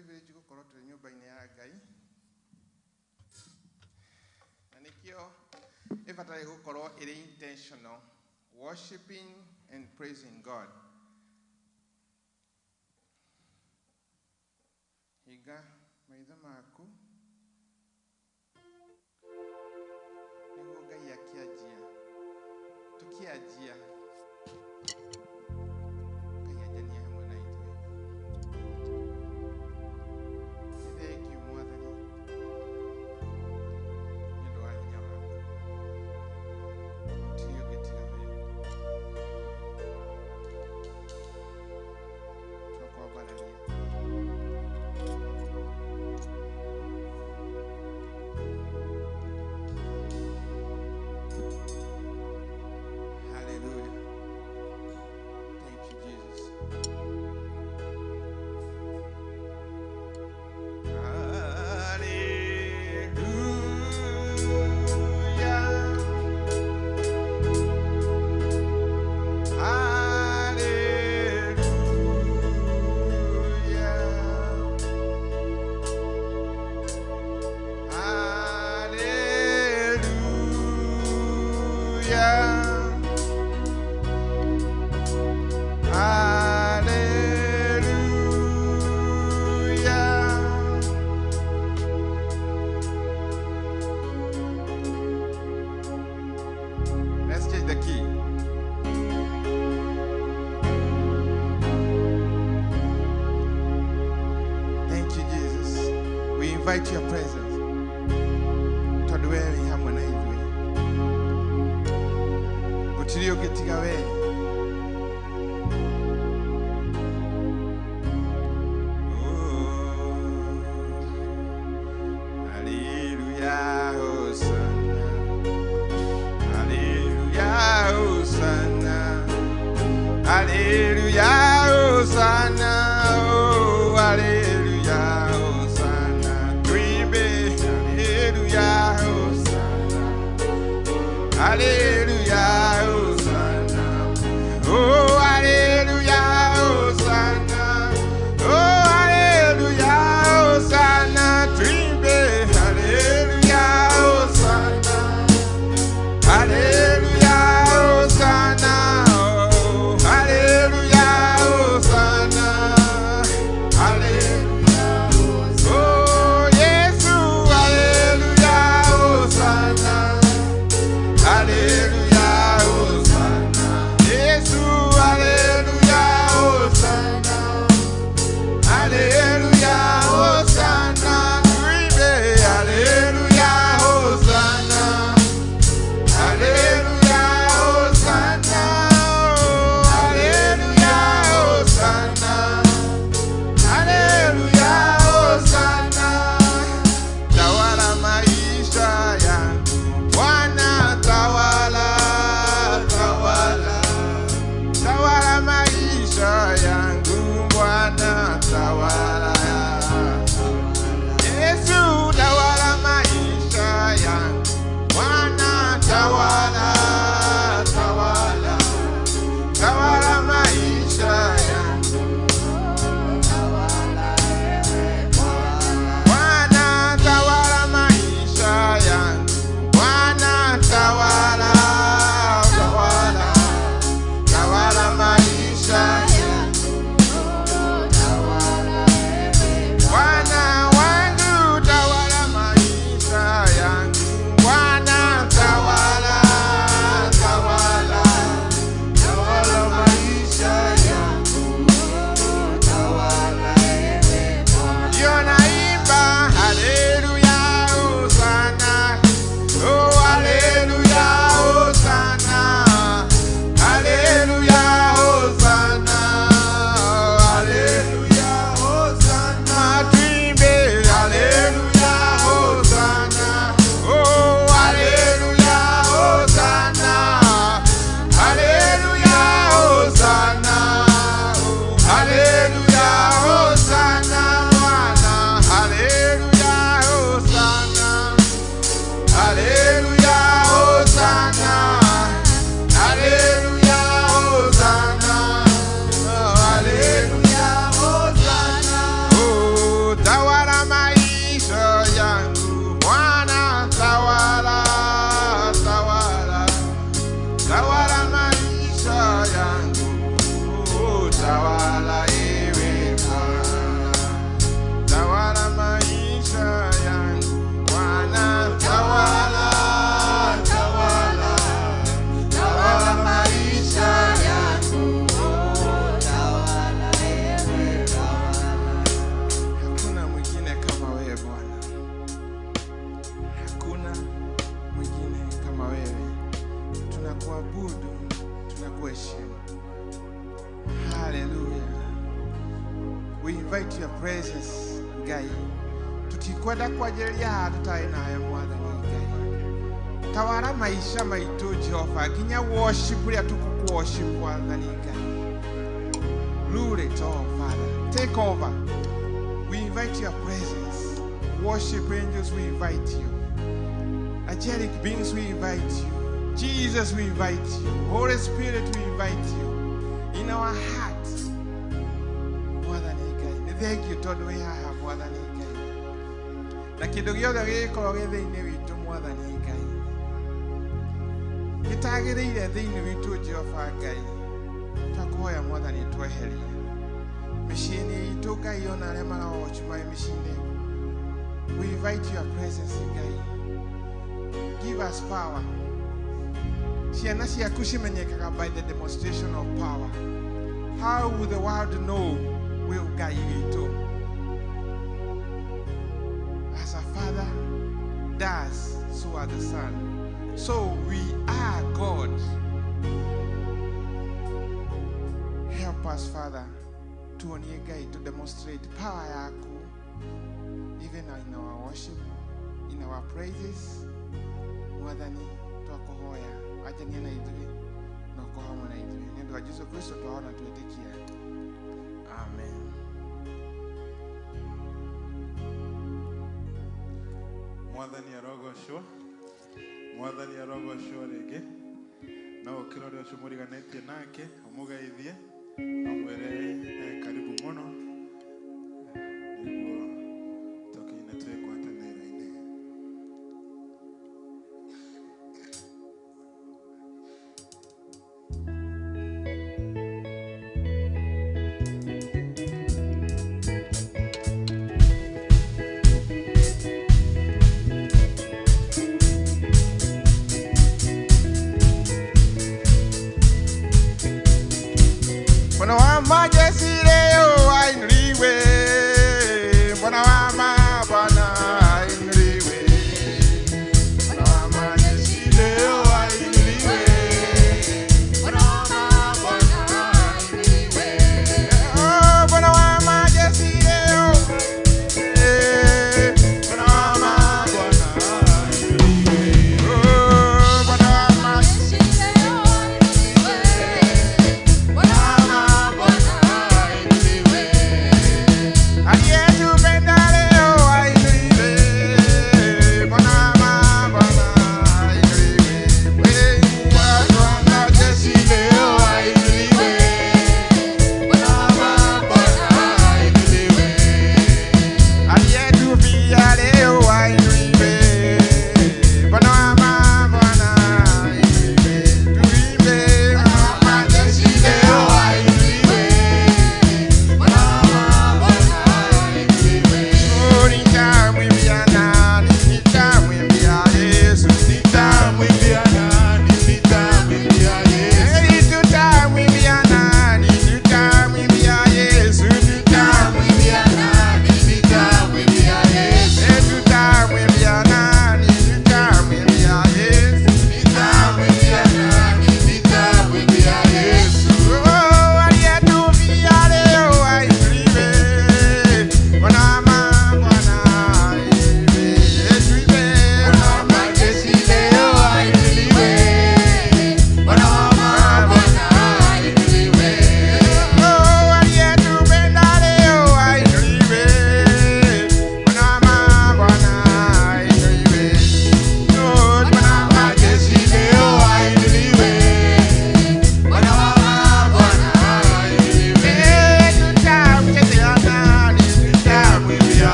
privilege gukoro tuli nyumba-ini ya Ngai na nikio ibatare gukoro iri intentional worshiping and praising God. Higa maitho maku niho Ngai akianjia tukianjia Ngai anjania hamwe na ithuĩ. Thank you Mwathani nĩ ũndũ wa hinya waku tũthiĩ ũgĩtiga wee twakwambararia. Invite your presence. Todwele hamwe na ithuĩ. Gũtirĩ ũngĩtiga wee. Hallelujah, Hosanna. Hallelujah, Hosanna. Hallelujah, Hosanna. Oh, hallelujah. Hallelujah, Hosanna. invite your presence, Ngai. Tutikwenda kwa jeria tutai naye Mwathani Ngai. Tawara maisha maitu Jehova, kinya worship ya tuku worship Mwathani Ngai. Rule it all, Father. Take over. We invite your presence. Worship angels, we invite you. Angelic beings, we invite you. Jesus, we invite you. Holy Spirit, we invite you. In our hearts, Mwathani Ngai. Thank you, Todd, we have Mwathani Ngai. Na kindu giothe gikorwo gi thiini witu Mwathani Ngai. Gitagiriire thiini witu Jehova Ngai. Twakuhoya Mwathani tweherie. Mishini itu Ngai ona aria maraochuma mishini. We invite your presence, Ngai. Give us power. Ciana ciaku cimenyekaga by the demonstration of power. How will the world know will Ngai witu? As a father does, so are the son. So we are God. Help us, Father, to to demonstrate power yaku, even in our worship, in our praises. Mwathani twakuhoya ajania na ithuĩ na ũkohamwe na ithuĩ nĩ ũndũ wa Jesũ Kristo twaona twĩtĩkia. Amen. Mwathani arogocwo. Mwathani arogocwo rĩngĩ. No ũkĩra ũrĩa ũcio mũriganĩtie nake ũmũgeithie amwĩre karibu mũno nĩguo tũkĩine twĩgwatanĩro-inĩ. Majesty, oh, I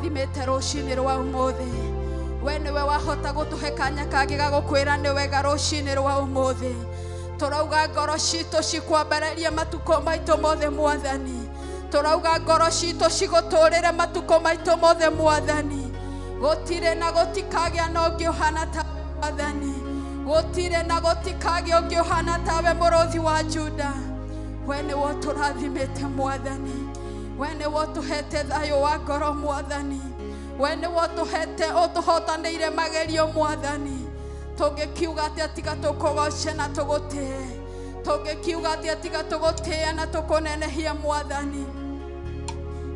tũrathimĩte rũcinĩ rwa ũmũthĩ. We nĩwe wahota gũtũhe kanya kangĩ ga gũkwĩra nĩ wega rũcinĩ rwa ũmũthĩ. Tũrauga ngoro citũ cikwambararia matukũ maitũ mothe Mwathani. Tũrauga ngoro citũ cigũtũrĩre matukũ maitũ mothe Mwathani. Gũtirĩ na gũtikagĩa na ũngĩ ũhana ta Mwathani. Gũtirĩ na gũtikagĩa ũngĩ ũhana tawe Mũrũthi wa Juda. We nĩwe tũrathimĩte Mwathani. We nĩwe tũhete thayũ wa ngoro Mwathani. We nĩwe tũhete ũtũhotanĩire magerio Mwathani. Tũngĩkiuga atĩa tiga tũkũgoce na tũgũtĩe. Tũngĩkiuga atĩa tiga tũgũtĩe na tũkũnenehia Mwathani.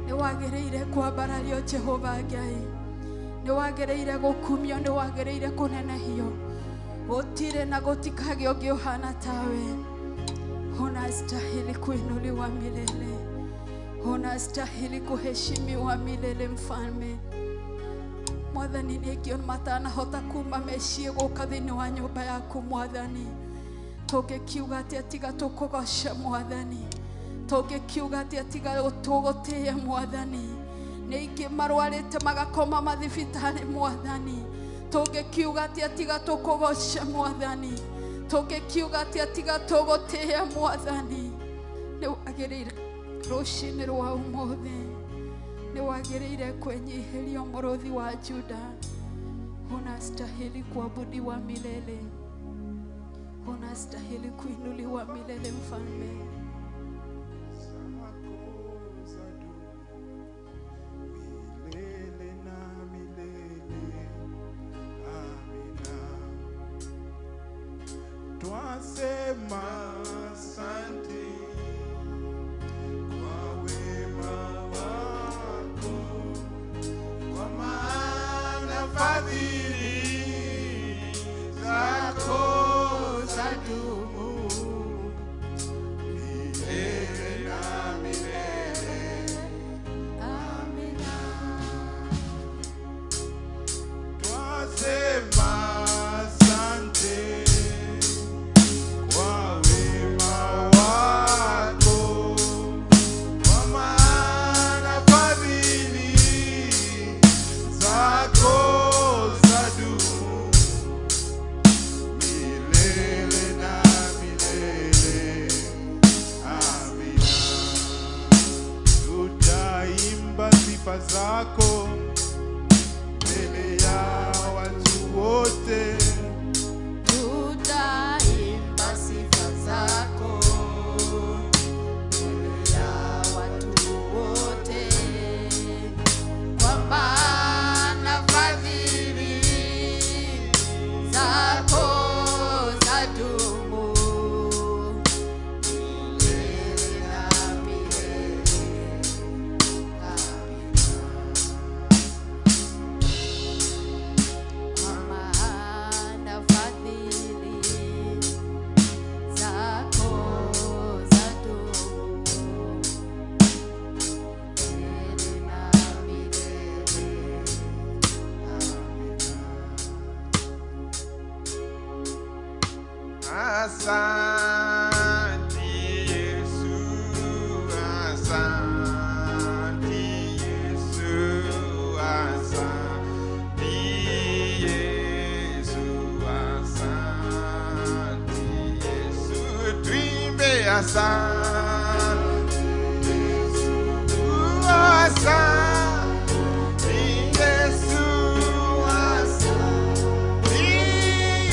Nĩwagĩrĩire kwambarario Jehova Ngai. Nĩwagĩrĩire gũkumio, nĩwagĩrĩire kũnenehio. Gũtirĩ na gũtikagĩa ũngĩ ũhana tawe. Unastahili kuinuliwa milele. Unastahili kuheshimiwa milele Mfalme. Mwathani nĩkĩo matanahota kuma meciĩ gũka thĩinĩ wa nyũmba yaku Mwathani. Tũngĩkiuga atĩa tiga tũkũgoce Mwathani. Tũngĩkiuga atĩa tiga tũgũtĩe Mwathani. Nĩingĩ marwarĩte magakoma mathibitarĩ Mwathani. Tũngĩkiuga atĩa tiga tũkũgoce Mwathani. Tũngĩkiuga atĩa tiga tũgũtĩe Mwathani. Nĩwagĩrĩire rũcinĩ rwa ũmũthĩ. Nĩwagĩrĩire kwenyihĩrio Mũrũthi wa Juda. Unastahili kuabudiwa milele. Unastahili kuinuliwa milele Mfalme. Twasema asante kwa wema wako, kwa maana fadhili zako zadumu milele na milele. Amina. Twasema asante kwa wema wako, kwa maana fadhili zako zadumu milele na milele. Amina. Tutaimba sifa zako mbele ya watu wote. Tutaimba sifa zako mbele ya watu wote. Kwa maana fadhili zako zadumu milele na milele. Amina. Kwa maana fadhili zako zadumu milele na milele. Asante Yesu, asante Yesu, asante Yesu, asante Yesu, tuimbe asante Yesu, asante Yesu, asante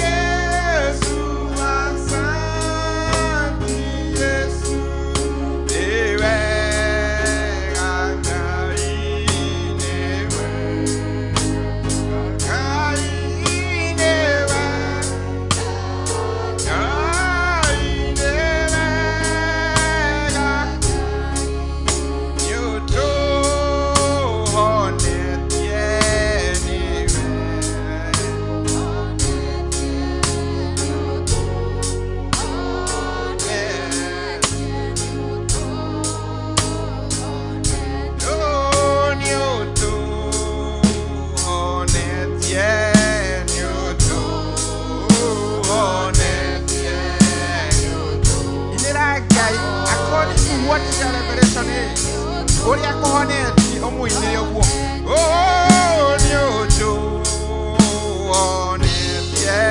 Yesu, asante Yesu, ewe gangainewe, gangainewe, What is your revelation is? What are you omuine ogwo nyoto onetie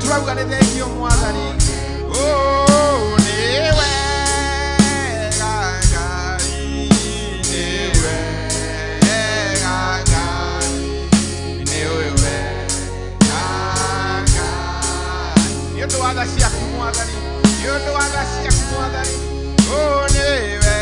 Turauga nĩ thengio Mwathani niwe Ngai niwe Ngai niwe Ngai nĩ ũndũ wa tha ciaku Mwathani nĩ ũndũ wa tha ciaku Mwathani niwe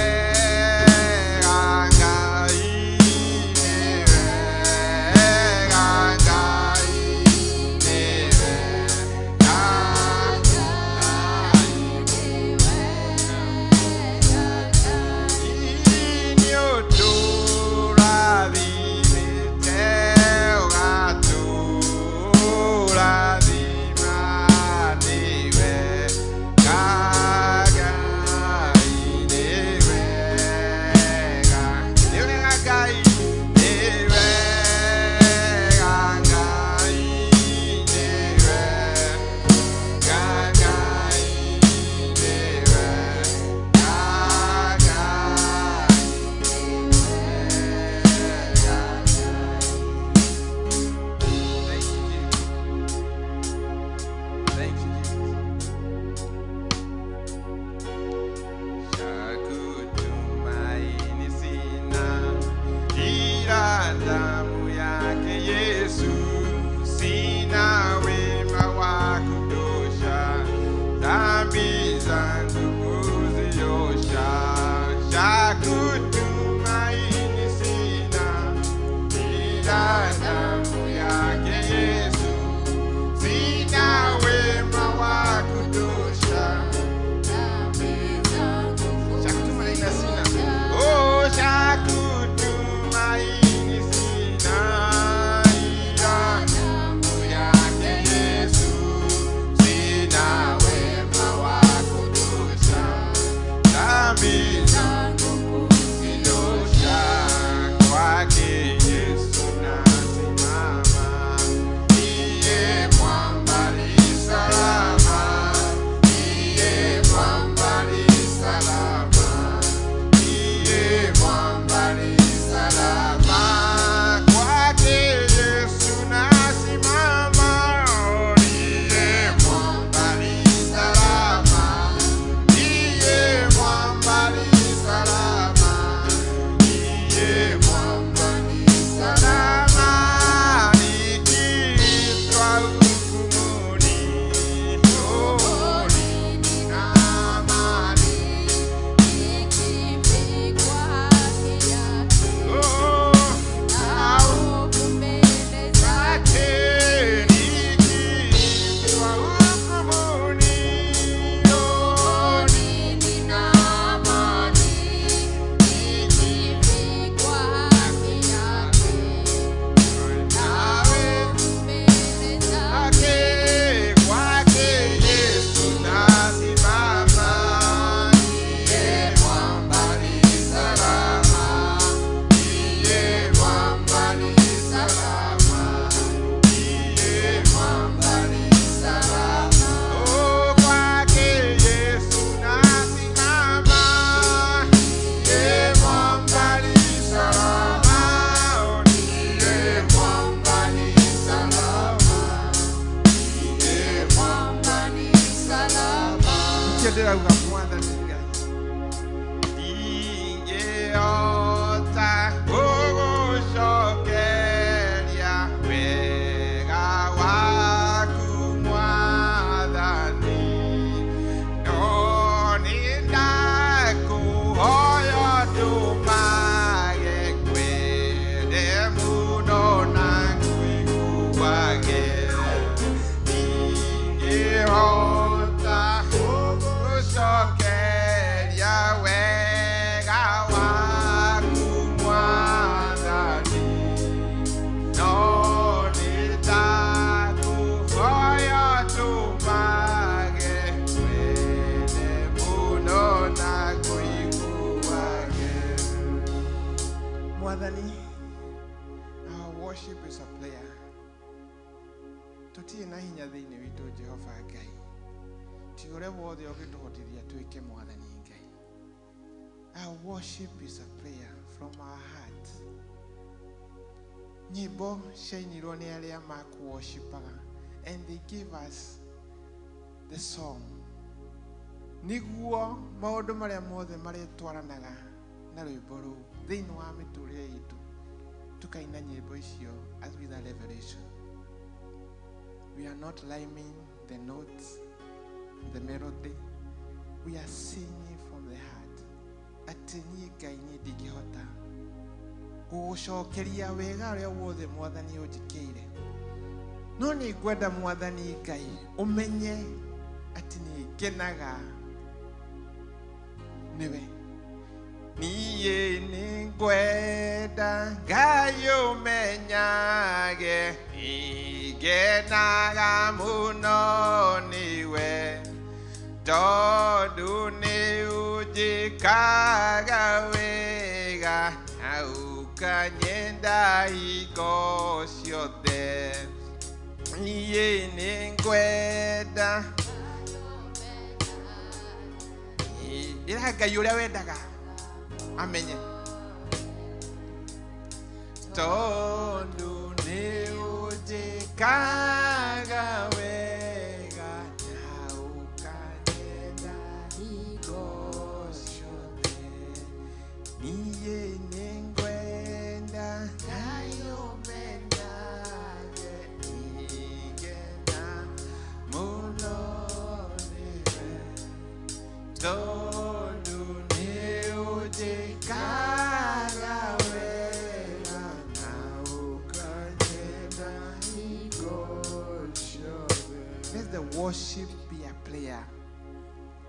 Okay. tutirĩ na hinya thĩinĩ witũ Jehova Ngai ti ũrĩa wothe ũgĩtũhotithia twĩke Mwathani Ngai. Our worship is a prayer from our heart. Nyĩmbo ciainirwo nĩ arĩa makuworshipaga and they gave us the song nĩguo maũndũ marĩa mothe marĩtwaranaga na rwĩmbo rũu thĩinĩ wa mĩtũrĩre itũ tukaina nyĩmbo icio as with a revelation. We are not liming the notes, the melody. We are singing from the heart. Atĩ niĩ Ngai niĩ ndingĩhota gũgũcokeria wega ũrĩa wothe Mwathani ũnjĩkĩire, no nĩ ngwenda Mwathani Ngai ũmenye atĩ nĩ ngenaga nĩwe. Niĩ nĩ ngwenda Ngai ũmenyage ngenaga mũno nĩwe tondũ nĩ ũnjĩkaga wega na ũkanyenda hingo ciothe. Niĩ nĩ ngwenda ĩra Ngai ũrĩa wendaga amenye tondũ nĩ ũnjĩkaga wega na ũkanyenda hingo ciothe. Niĩ nĩ ngwenda Ngai ũmenyage ingena mũno nĩwe tondũ nĩ ũnjĩkaga wega na ũkanyenda hingo ciothe. Let the worship be a prayer.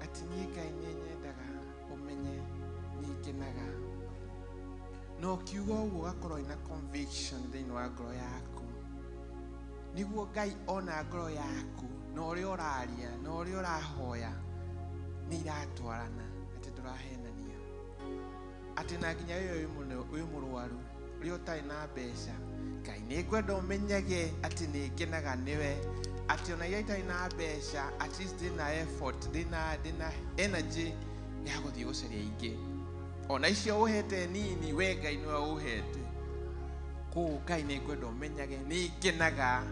Atĩ niĩ Ngai nĩ nyendaga ũmenye nĩ ngenaga. No ũkiuga ũguo ũgakorwo ina conviction thĩinĩ wa ngoro yaku nĩguo Ngai ona ngoro yaku na ũrĩa ũraria na ũrĩa ũrahoya nĩ iratwarana, atĩ ndũrahenania, atĩ na nginya wĩ mũrwaru ũrĩa ũtarĩ na mbeca Ngai nĩ ngwenda ũmenyage atĩ nĩ ngenaga nĩwe, atĩ ona iria itarĩ na mbeca at least ndĩna effort ndĩna energy ya gũthiĩ gũcaria ingĩ, ona icio ũhete nini we Ngai nĩwe ũhete. Koguo Ngai nĩ ngwenda ũmenyage nĩ ngenaga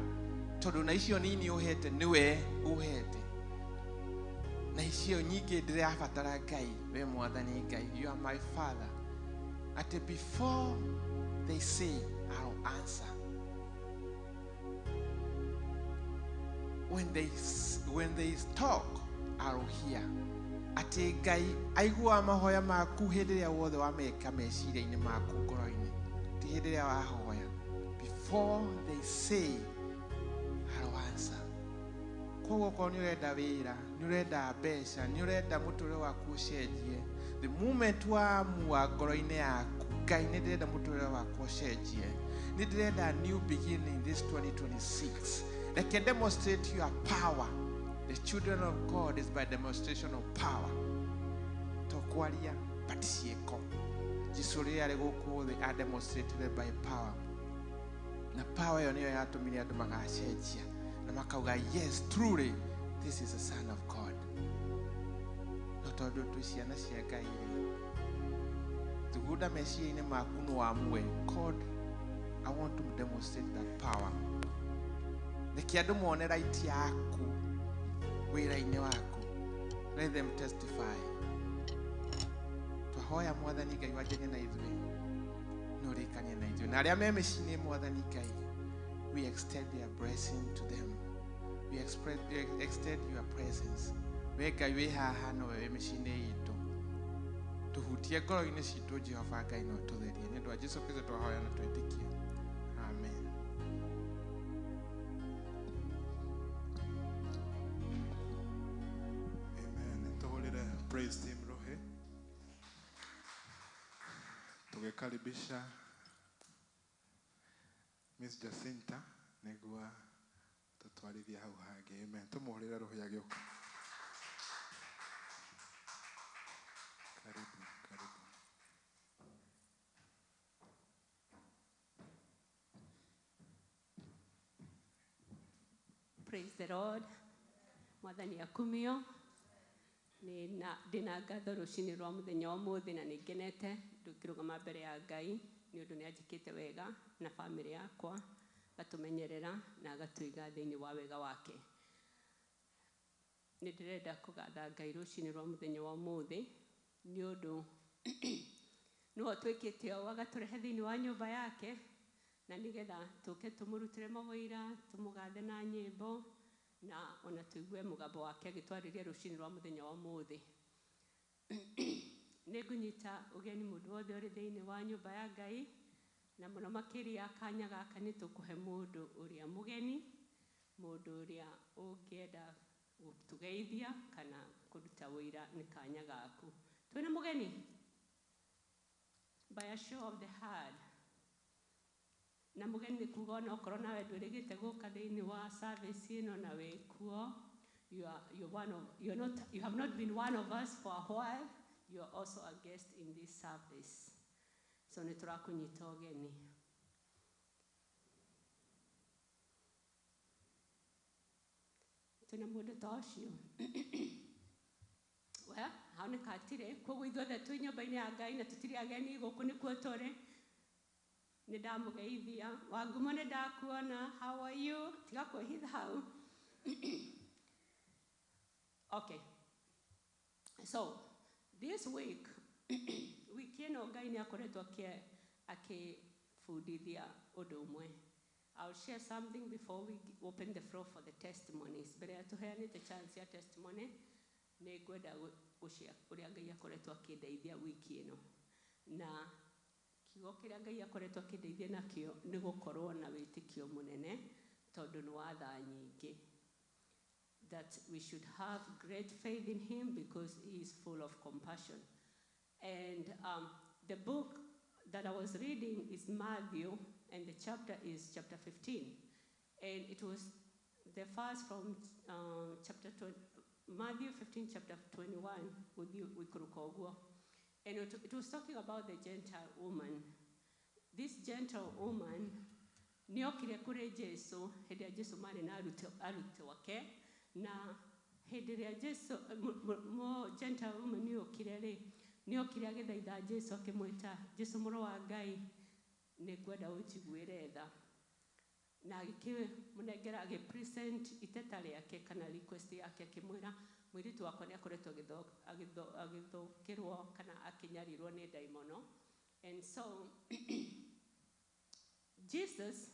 tondũ na icio nini ũhete nĩwe ũhete, na icio nyingĩ ndĩrabatara Ngai we Mwathani Ngai. You are my Father. Atĩ before they say I'll answer, when they talk I'll hear. Atĩ Ngai aigua mahoya maku hĩndĩ ĩrĩa wothe wameka meciria-inĩ maku ngoro-inĩ, ti hĩndĩ ĩrĩa wahoya. Before they say I'll answer. Koguo korwo nĩ ũrenda wĩra, nĩ ũrenda mbeca, nĩ ũrenda mũtũrĩre waku ũcenjie, the moment wamua ngoro-inĩ yaku Ngai nĩ ndĩrenda mũtũrĩre waku ũcenjie, nĩ ndĩrenda new beginning this 2026, reke demonstrate your power. The children of God is by demonstration of power. Tokwaria but ciĩko. Jesũ rĩrĩa arĩ gũkũ thĩ are demonstrated by power. Na power ĩyo nĩyo yatũmire andũ magacenjia na makauga yes truly this is a son of God. No tondũ twĩ ciana cia Ngai rĩ, tugunda meciria-inĩ maku no amwe, God, I want to demonstrate that power. Reke andũ mone right yaku wĩra-inĩ waku. Let them testify. Twahoya Mwathani Ngai wanjanie na ithuĩ no rĩkanie na ithuĩ, na arĩa me mĩciĩ-inĩ Mwathani Ngai, we extend their blessing to them. We extend your presence. We Ngai wĩ haha no we mĩciĩ-inĩ itũ, tuhutie ngoro-inĩ citũ Jehova Ngai no tũtherie. Nĩ ũndũ wa Jesũ Kristo twahoya na twĩtĩkie. Amen. Amen. Tuhulire praise team rohe. Tugekaribisha Miss Jacinta nĩguo tutwarithie hau hangĩ. Amen. Tumuhulire roho ya gĩũka. Karibu, karibu. Praise the Lord. Mwathani akumio. Ndina ngatho rucini rwa muthenya wa muthi na ningenete ndukirugama mbere ya Ngai ni undu ni anjikite wega na family yakwa gatumenyerera na agatuiga thiini wa wega wake. Ni ndirenda kugatha Ngai rucini rwa muthenya wa muthi ni undu no twikite o agaturehe thiini wa nyumba yake na nigetha tuke tumurutire mawoira tumugathe na nyimbo na ona tuigue mugambo wake agitwariria rucini rwa muthenya wa muthi. Nigunyita ugeni mundu wothe uri thiini wa nyumba ya Ngai na muno makiria kanya gaka ni tukuhe mundu uria mugeni, mundu uria ungienda gutugeithia kana kuruta wira ni kanya gaku. Twina mugeni? By a show of the heart. Na mugeni ni kuga ona okorwo nawe ndwirigite guka thiini wa service ino na wikuo, you have not been one of us for a while. You are also a guest in this service. So ni turakunyita ugeni. Tuna mundu ta ucio. Well, haone katire koguo ithuothe twi nyumba-ini ya Ngai na tutiri ageni guku nikuo turi. Ni ndamugeithia Wangumo ni ndakuona. How are you? Tiga kwihitha hau. Okay, so this week wiki ino Ngai ni akoretwo akifundithia undu umwe. I'll share something before we open the floor for the testimonies. Mbere ya tuheanite chance ya testimony ni ngwenda gushare uria Ngai akoretwo akindeithia wiki ino na kiugo kiria Ngai akoretwo akindeithia nakio ni gukorwo na witikio munene tondu ni wa tha nyingi, that we should have great faith in him because he is full of compassion. And the book that I was reading is Matthew, and the chapter is chapter 15. And it was the first from Matthew 15, chapter 21, with Kurukoguo. And it was talking about the Gentile woman. This Gentile woman, niokire kure Jesu, hedi ya Jesu mari na arute wake, na hedi ya Jesu, mo Gentile woman niokire agithaitha Jesu akimwita, Jesu muru wa Ngai, nigwenda unjiguire tha. Na munengera agipresent iteta riake kana request yake akimwira mwiritu wako ni akoretwo agithukirwo kana akinyarirwo ni daimono. And so Jesus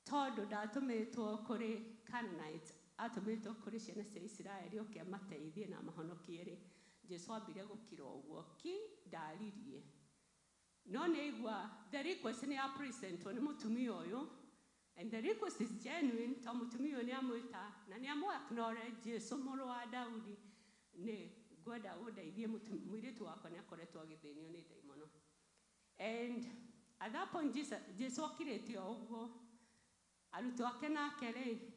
tondu ndatumitwo kuri Canaanites, atumitwo kuri ciana cia Israeli oke amateithie na mahonokie ri, Jesu ambire gukira uguo ki ndaririe. No neigua the request ni a present ni mutumia uyu, and the request is genuine. To mutumia ni amwita na ni amu acknowledge Jesu muru wa Daudi ni gwenda undeithie mwiritu wako ni akoretwo agithinio ni daimono. And at that point Jesu akirite uguo aruto ake nake ri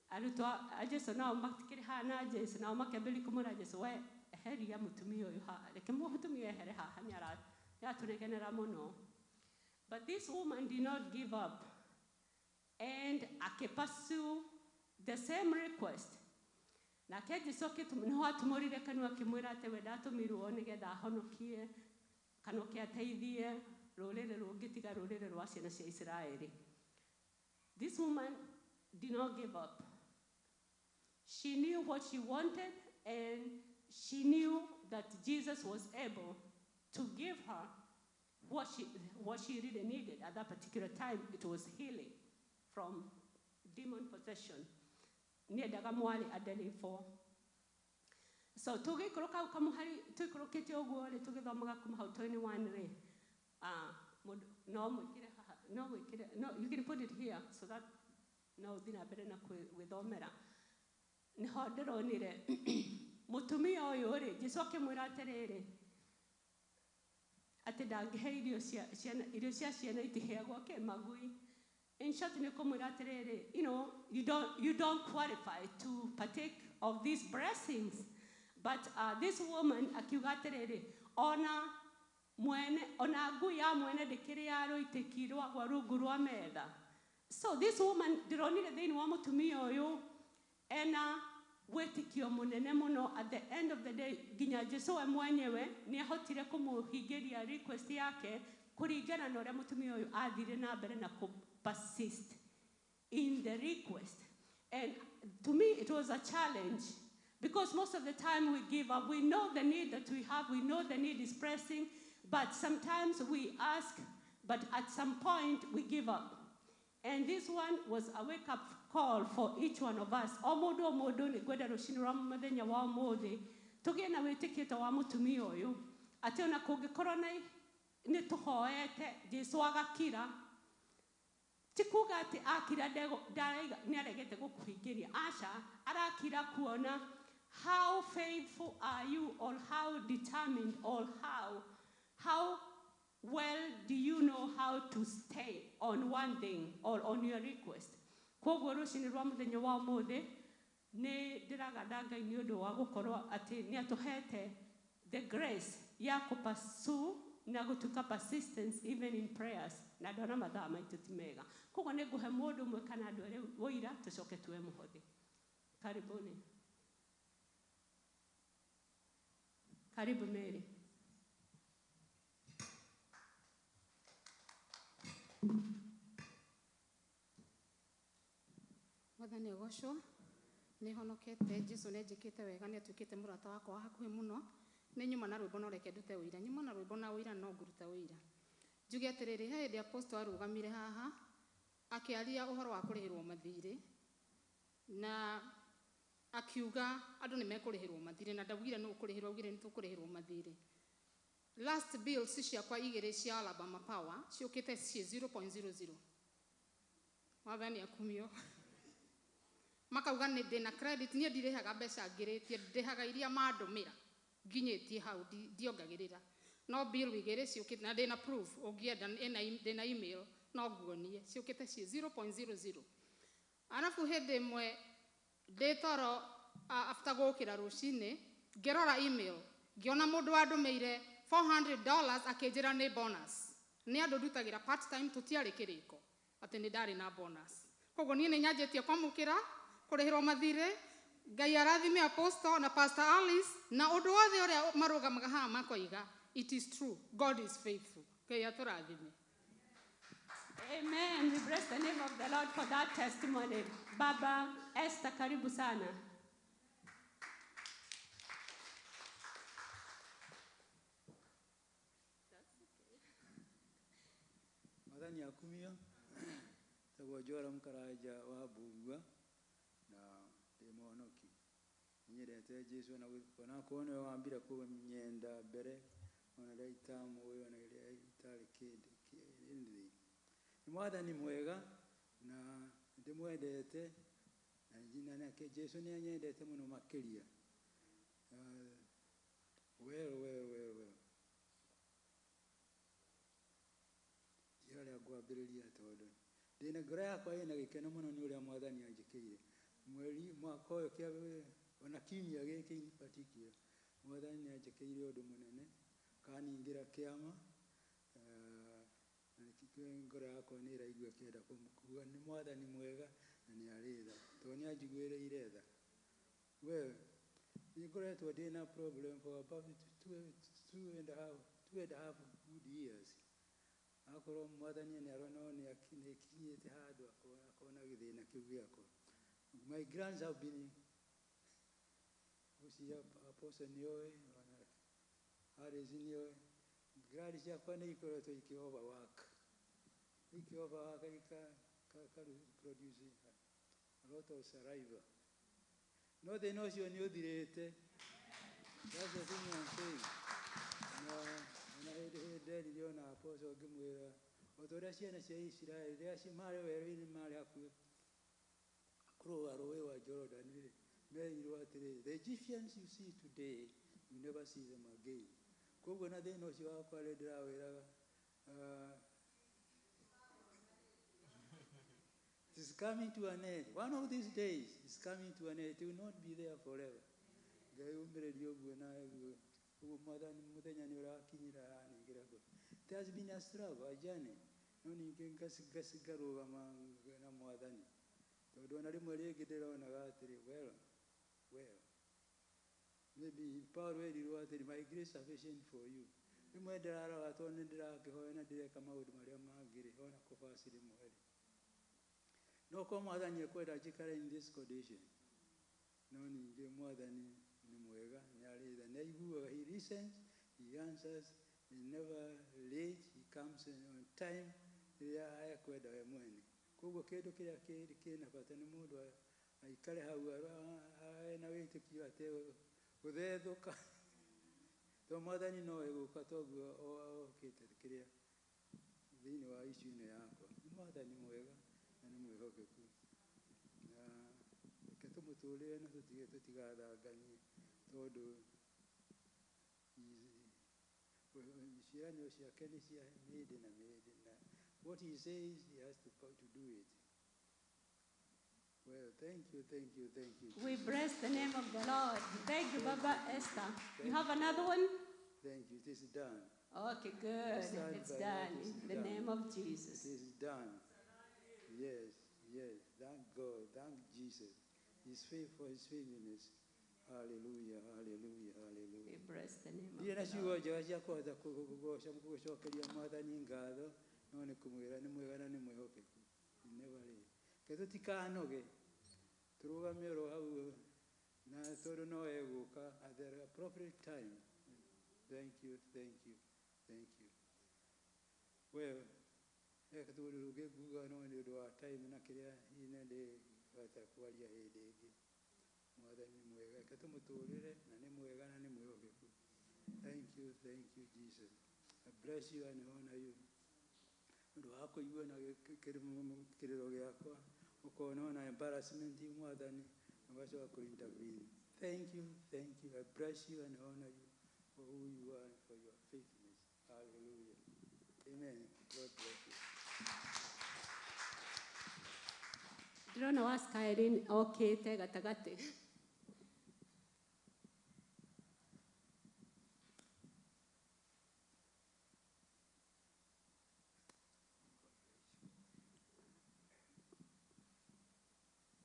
aruto Jesu nao matikiri hana Jesu nao makembeli kumura Jesu we heri ya mutumia uyu ha reke mutumia ehere haha ni aratunegenera muno. But this woman did not give up and pursue the same request. Na ke Jesu no atumurire kanwa kimwira ate we ndatumirwo nigetha ahonokie kana ke ateithie rurire rungitiga rurire rwa ciana cia Israeli. This woman did not give up. She knew what she wanted, and she knew that Jesus was able to give her what she really needed at that particular time. It was healing from demon possession. Niendaga mwari adeli for. So tugikoroka ukamuhari tuikorokete oguo ri tugithomaga kuma hau 21 ri no you can put it here so that no thina bere na gwithomera niho ndironire mutumia uyu ri Jesu akimwira atiriri ati ndangihe irio cia ciana itiheagwo ke magui. In short, you know, you don't qualify to partake of these blessings. But this woman, akiugaterere, ona ngui ya mwene ndikiri yaro itekirwa kwa rungu rwa metha. So this woman ndironire thĩinĩ wa mũtumia ũyũ ena wĩtĩkio mũnene mũno. At the end of the day nginya Jesu we mwenyewe nĩahotire kũmũhingĩria request yake kũringana na ũrĩa mũtumia ũyũ athire na mbere na persist in the request. And to me it was a challenge, because most of the time we give up. We know the need that we have, we know the need is pressing, but sometimes we ask, but at some point we give up. And this one was a wake-up call for each one of us. O mũndũ nĩ ngwenda rũcinĩ rwa mũthenya wa ũmũthĩ tũgĩe na wĩtĩkio ta wa mũtumia ũyũ, atĩ ona kũngĩkorwo nĩ tũhoete Jesu agakira, ti kuga atĩ akira nĩaregete gũkũhingĩria. Aca, arakira kuona how faithful are you, or how determined, or how well do you know how to stay on one thing or on your request. Koguo rũcinĩ rwa mũthenya wa ũmũthĩ nĩ ndĩragatha Ngai nĩ ũndũ wa gũkorwo atĩ nĩatũhete the grace ya kũpursue na gũtuĩka persistence even in prayers, na ndona mathaa maitũ ti mega. Koguo nĩ ngũhe mũndũ ũmwe kana andũ erĩ ũira tũcoke tuwe mũhothi. Karibuni. Karibu Mary. Mwathani ũgocwo, nĩ honokete. Jesu nĩ njĩkĩte wega, nĩ atuĩkĩte mũrata wakwa wa hakuhĩ mũno. Nĩ nyuma na rwĩmbo no reke ndute ũira. Nyuma na rwĩmbo na ũira no ngũruta ũira. Njuge atĩrĩrĩ, he hĩndĩ apostle arũgamire haha akĩaria ũhoro wa kũrĩhĩrwo mathirĩ, na akiuga andũ nĩ mekũrĩhĩrwo mathirĩ, na ndaugire nĩ ũkũrĩhĩrwo, augire nĩ tũkũrĩhĩrwo mathirĩ. Last bills ciakwa igĩrĩ cia Alabama Power ciũkĩte ciĩ 0.00. Mwathani akumio. Makauga nĩ ndĩna credit, niĩ ndirĩhaga mbeca ngĩrĩtie, ndĩhaga iria mandũmĩra nginyĩtie hau ndiongagĩrĩra. No bill igĩrĩ ciũkĩte na ndĩna proof, ũngĩenda ndĩna email no nguonie, ciũkĩte ciĩ 0.00. Arabu hĩndĩ ĩmwe ndĩ toro after gũkĩra rũcinĩ ngĩrora email ngĩona mũndũ wandũmĩire $400 akĩnjĩra nĩ bonus. Nĩ andũ ndutagĩra part time, tũtiarĩ kĩrĩko atĩ nĩ ndarĩ na bonus. Koguo niĩ nĩ nyanjĩtie kwamũkĩra kũrĩhĩrwo mathirĩ. Ngai arathime Apostle na Pastor Alice na ũndũ wothe ũrĩa marũgamaga haha makoiga. It is true, God is faithful. Ngai atũrathime. Amen. We bless the name of the Lord for that testimony. Baba Esther, karibu sana. Mwathani akumio tagwo Joram Karaja wa Bugua na ndĩmũhonoki. Nyendete Jesu na ona kuona we wambire kũnyenda mbere ona rĩa itamuĩ ona rĩa itarĩ kĩndũ kĩndĩ. Nĩ Mwathani mwega na ndĩmwendete na nake Jesu nĩ anyendete mũno makĩria. Well. Rĩa ngwambĩrĩria tondũ ndĩna ngoro yakwa ĩna gĩkeno mũno nĩ ũrĩa Mwathani anjĩkĩire. Mwaka ũyũ kĩa ona kiumia gĩkĩ in particular Mwathani nĩ anjĩkĩire ũndũ mũnene, kaningĩra kĩama na ngoro yakwa nĩ ĩraigua kĩenda kũmũkua. Nĩ Mwathani mwega na nĩ arĩ tha tondũ nĩ anjiguĩrĩire tha. We nĩ ngoretwo ndĩna problem for about two and a half good years. Akorwo Mwathani nĩ arona nĩ akinyĩte handũ akona gĩthĩna kĩu gĩakwa. My grands have been Apostle nĩoĩ, Harris nĩoĩ. Grands ciakwa nĩ ikoretwo ikĩ-overwork produce a lot of saliva. No thĩna ũcio nĩ ũthirĩte. That's the thing I'm saying. Na hĩndĩ ona Apostle ngĩmwĩra o ta ũrĩa ciana cia Isiraeli rĩrĩa marĩ werũ-inĩ marĩ hakuhĩ kũrũga rũĩ wa Jordan merirwo atĩrĩ, the Egyptians you see today you never see them again. Koguo na thĩna ũcio wakwa rĩ ndĩrawĩraga it is coming to an end. One of these days it's coming to an end. It will not be there forever. Ngai umĩrĩrie ũguo na guo. It has been a struggle, a journey. no ningĩ ngacigarũgama na mwathani tondũ ona rĩmwe rĩngĩ ndĩronaga atĩrĩ well maybe Paulo erirwo atĩrĩ my grace is sufficient for you rĩmwe ndĩraroga tondũ nĩ ndĩrakĩhoya na ndĩreka maũndũ marĩa mangĩrĩ ona kũbacĩ rĩmwe no korwo mwathani ekwenda njikare in this condition no ningĩ mwathani nĩ mwega nĩ arĩtha nĩ aiguaga he listens he answers he never late he comes on time rĩrĩa ekwenda we mwene koguo kĩndũ kĩrĩa kĩna bata nĩ mũndũ aikare hau na wĩtĩkio ategũthethũka tondũ mwathani no egũka toguo okĩte kĩrĩa thĩinĩ wa issue-inĩ yakwa nĩ mwathani mwega na nĩ mwĩhokeku na reke tũmũtũũrĩre na tũtigathanganie tondũ ciĩranĩro ciake nĩ cia mĩndĩ na mĩndĩ na what he says he has to do it. Well, thank you. We bless the name of the Lord. Thank you, Baba Esther. You have another one? Thank you. It is done. Okay, good. It's done. In the name of Jesus. It is done. Yes. Thank God. Thank Jesus. His faith for his faithfulness. Hallelujah. We bless the name of Ndiye na the ciugo Lord. njega cia kũhota gũcokeria mwathani ngatho no nĩ kũmwĩra nĩ mwega na nĩ mwĩhokeku never late ke tũtikanoge tũrũgame oro hau na tondũ no egũka at the appropriate time. Thank you. Well, reke tũrũge nguga no nĩ ũndũ wa time na kĩrĩa ine ndĩhota kwaria hĩndĩ ĩngĩ mwathani mwega reke tũmũtũũrĩre na nĩ mwega na nĩ mwĩhokeku. Thank you, Jesus. I bless you and honor you. Ndu wako iwe na kiriro gyakwa ukona na embarrassment mwathani ngacoka ku intervene. Thank you. I bless you and honor you for who you are and for your faithfulness. Hallelujah. Amen. God bless you. Ndĩrona wa Skyline okĩte gatagatĩ.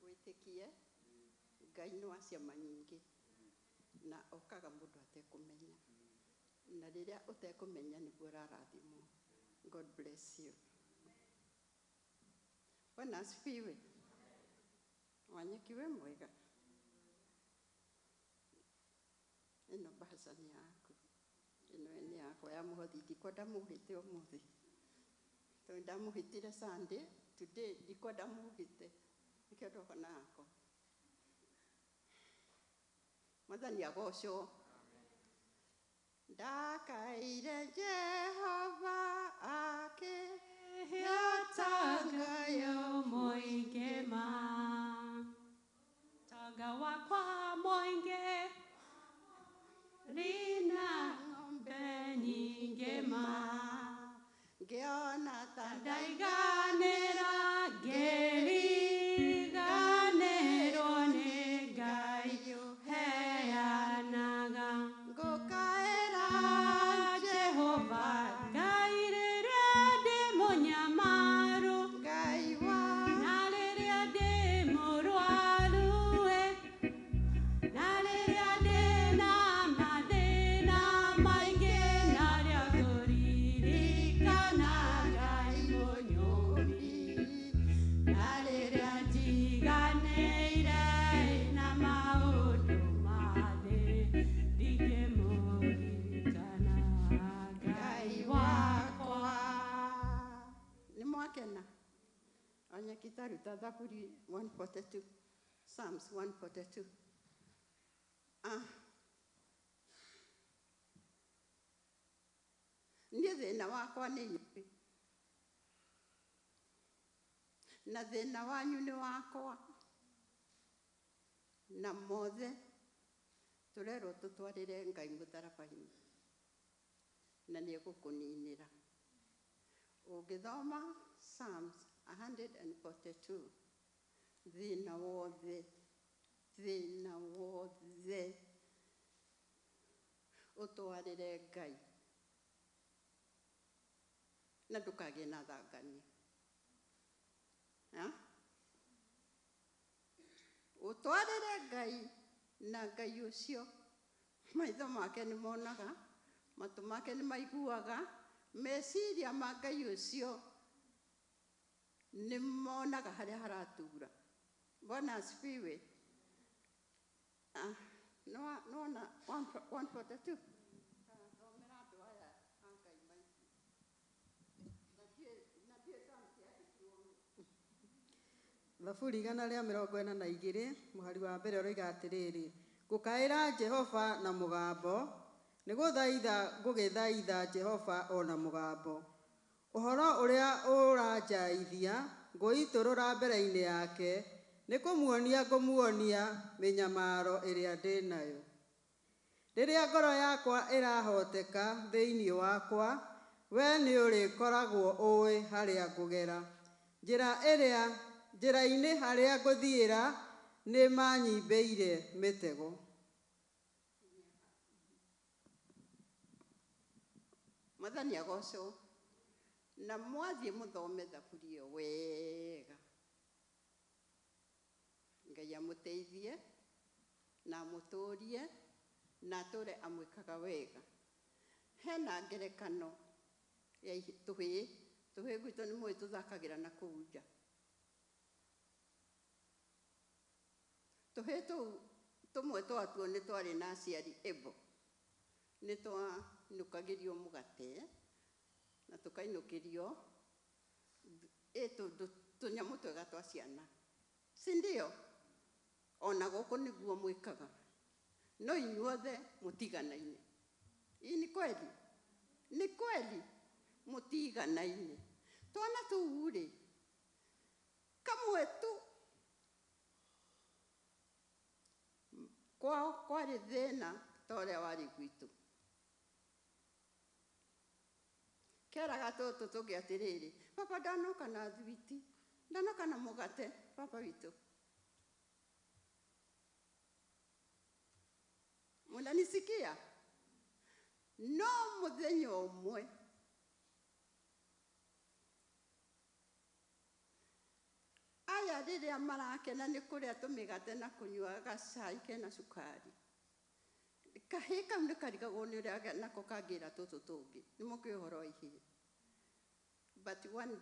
Wĩtĩkie Ngai nĩ wa ciama nyingĩ na okaga mũndũ atekũmenya na rĩrĩa ũtekũmenya nĩguo ũrarathimwo. God bless you. Bwana asifiwe. Wanyekiwe mwega. Ĩno mbaca nĩ yaku. Ĩno nĩ yakwa ya mũhothi ndikwa ndamũhĩte ũmũthĩ. Tondũ ndamũhĩtire Sunday, today ndikwa ndamũhĩte. Nikio ndoka nako. Mwathani agocwo. Ndakaire Jehova akĩhĩotagayo mũingĩ ma tanga wakwa mũingĩ rina ng'ombe nyingĩ ma ngĩona ta ndaiganĩra ngĩriganĩrwo nĩ Ngai ũheanaga ngũkaĩra Jehova Ngai rĩrĩa ndĩ mũnyamaru Ngai wa na rĩrĩa ndĩ mũrwaru na rĩrĩa ndĩ na mathĩna maingĩ na rĩa kũririkana Ngai mũnyũri na rĩrĩa njiganĩire na maũndũ mathĩ ndingĩmũririkana Ngai wakwa. nĩ mwakena onye kitaruta Zaburi 142 Psalms 142 niĩ thĩna wakwa nĩ inyuĩ na thĩna wanyu nĩ wakwa na mothe tũrerwo tũtwarĩre Ngai mũtharaba-inĩ na nĩ egũkũninĩra. Ũngĩthoma Psalms 142 thĩna wothe ũtwarĩre Ngai na ndukagĩe na thangania. Ũtwarĩre Ngai, na Ngai ũcio maitho make nĩ monaga, matũ make nĩ maiguaga, meciria ma Ngai ũcio nĩ monaga harĩa haratura. Bwana asifiwe. Naona 142. Thaburi 142 mũhari wa mbere ũroiga atĩrĩrĩ, ngũkaĩra Jehova na mũgambo, nĩ gũgĩthaitha Jehova o na mũgambo. Ũhoro ũrĩa ũranjaithia ngũitũrũra mbere-inĩ yake, nĩ kũmuonia ngũmuonia mĩnyamaro ĩrĩa ndĩ nayo. Rĩrĩa ngoro yakwa ĩrahoteka thĩinĩ wakwa, we nĩ ũrĩkoragwo ũĩ harĩa ngũgera. Njĩra-inĩ harĩa ngũthiĩra nĩ manyimbĩire mĩtego. Mwathani agocwo. Na mwathiĩ mũthome thaburi ĩyo wega. Ngai amũteithie na amũtũrie na atũre amwĩkaga wega. Hena ngerekano ya tũhĩĩ gwitũ nĩ mũĩ tũthakagĩra na kũu nja. Tũhĩĩ tũu tũmwe twatuo nĩ twarĩ na aciari ebo. Nĩ twanukagĩrio mũgate na tũkainũkĩrio tũnyamũ twega twa ciana. Si ndio? Ona gũkũ nĩguo mwĩkaga. No inyuothe mũtiganaine. Hii ni kweli? Ni kweli? Mũtiganaine. Twana tũu rĩ, kamwe tu kwao kwarĩ thĩna ta ũrĩa warĩ gwitũ. Keraga tũtũ tũngĩ atĩrĩrĩ, papa ndanoka na thwiti, ndanoka na mũgate, papa witũ. Mũnanisikia? No mũthenya ũmwe aya rĩrĩa marakena nĩ kũrĩa tũmĩgate na kũnyua gacai kena cukari. Kahĩĩ kau nĩ karigagwo nĩ ũrĩa nako kangĩra tũtũ tũngĩ. Nĩ mũkĩĩ ũhoro wa ihĩĩ. But one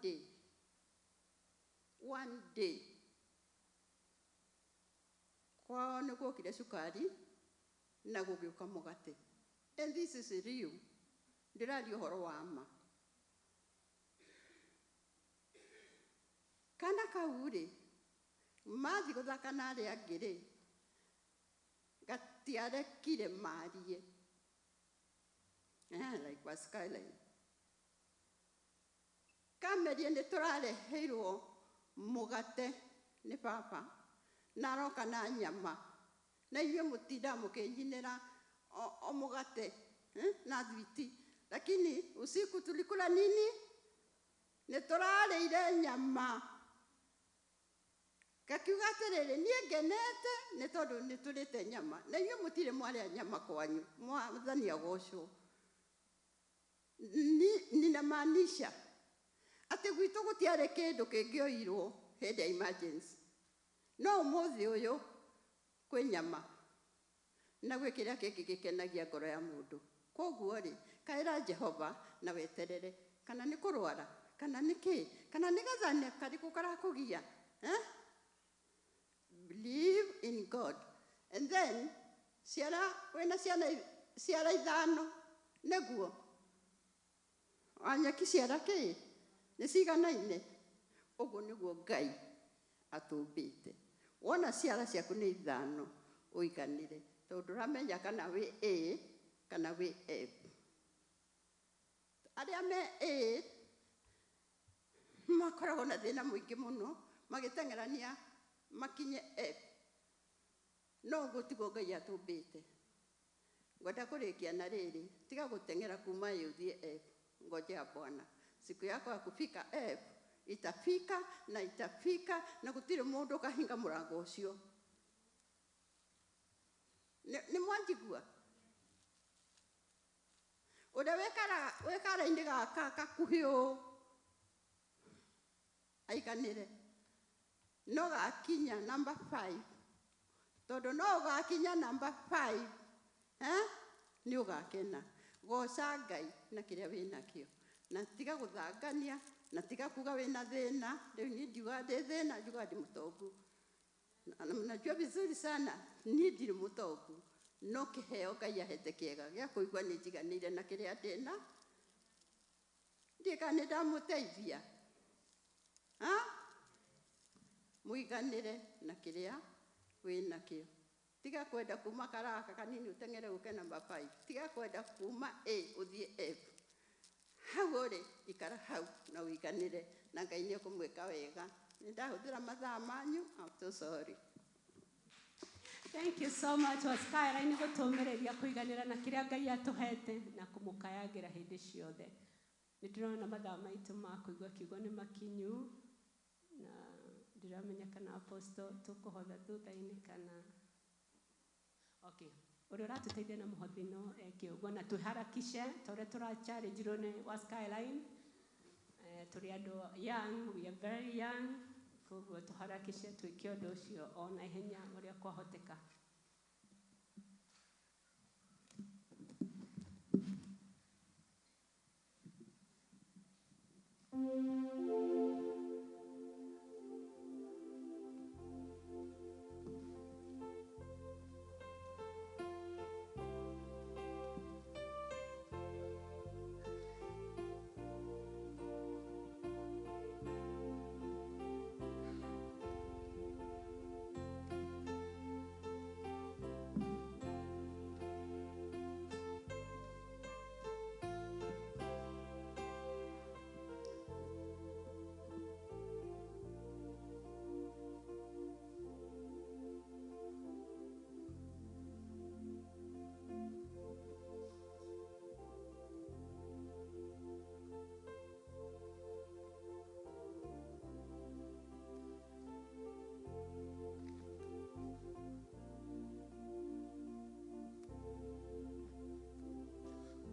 day, kwao nĩ guokire cukari na gũgĩũka mũgate. And this is real. Ndĩraria ũhoro wa ma. Kana kau rĩ, mathi gũthaka na arĩa angĩ rĩ, gatiarekire marie. Like wa Skyline. Kamerie nĩ tũrareheirwo mũgate nĩ papa na aroka na nyama. Na inyuĩ mũtinda mũkĩnyinĩra o mũgate na thwiti. Lakini usiku tulikula nini? Nĩ tũrarĩire nyama. Gakiuga atĩrĩrĩ, niĩ ngenete nĩ tondũ nĩ tũrĩte nyama. Na inyuĩ mũtirĩ mwarĩa nyama kwanyu. Mwathani agocwo. Ninamaanisha atĩ gwitũ gũtiarĩ kĩndũ kĩngĩoirwo hĩndĩ ya emergency. No ũmũthĩ ũyũ kwĩ nyama. Na gwĩ kĩrĩa kĩngĩ gĩkenagia ngoro ya mũndũ. Koguo rĩ, kaĩra Jehova na weterere. Kana nĩ kũrwara, kana nĩ kĩ, kana nĩ gathane karĩkũ karakũgia. Believe in God. And then, wĩna ciara ithano, nĩguo. Wanyeki ciara kĩ? Nĩ ciganaine. Ũguo nĩguo Ngai atũmbĩte. Wona ciara ciaku nĩ ithano, ũiganire. Tondũ ndũramenya kana wĩ A, kana wĩ F. Arĩa me A, makoragwo na thĩna mũingĩ mũno, magĩteng'erania makinye F. No gũtigwo Ngai atũmbĩte. Ngwenda kũrĩkia na rĩrĩ, tiga gũteng'era kuma A ũthiĩ F. Ngojea Bwana. Siku yako ya kufika F, itafika na gũtirĩ mũndũ kahinga mũrango ũcio. Nĩ mwanjigua? Ũrĩa wĩkara-inĩ gaka gakuhĩ ũũ, aiganire no gakinya number 5 todo no gakinya number 5 ni ugakena goca Ngai na kiria wina kio na tiga guthangania na tiga kuga wina thina riu ni ndiuga ndi thina njuga ndi mutongu na najua vizuri sana ni ndi mutongu no kiheo Ngai ahete kiega gia kuigua ni njiganire na kiria ndina ndikane ndamuteithia muiganire na kiria wina kio tiga kwenda kuma karaka kanini utengere uke number 5 tiga kwenda kuma A uthie F hau uri ikara hau na uiganire na Ngai ni kumwika wega ndahuthira mathaa manyu. I'm so sorry. Thank you so much Skyline gutumireria kuiganira na kiria Ngai atuhete na kumukayagira hindi ciothe. Ndirona mathaa maitu ma kuigua kiugo ni makinyu na ndiramenya kana apostle tukuhotha thutha-ini kana okay uri uratuteithia na muhothino kiugo na tuharakishe tore tura challenge rone wa Skyline turi andu young, we are very young, koguo tuharakishe twike undu ucio ona ihenya uria kwahoteka.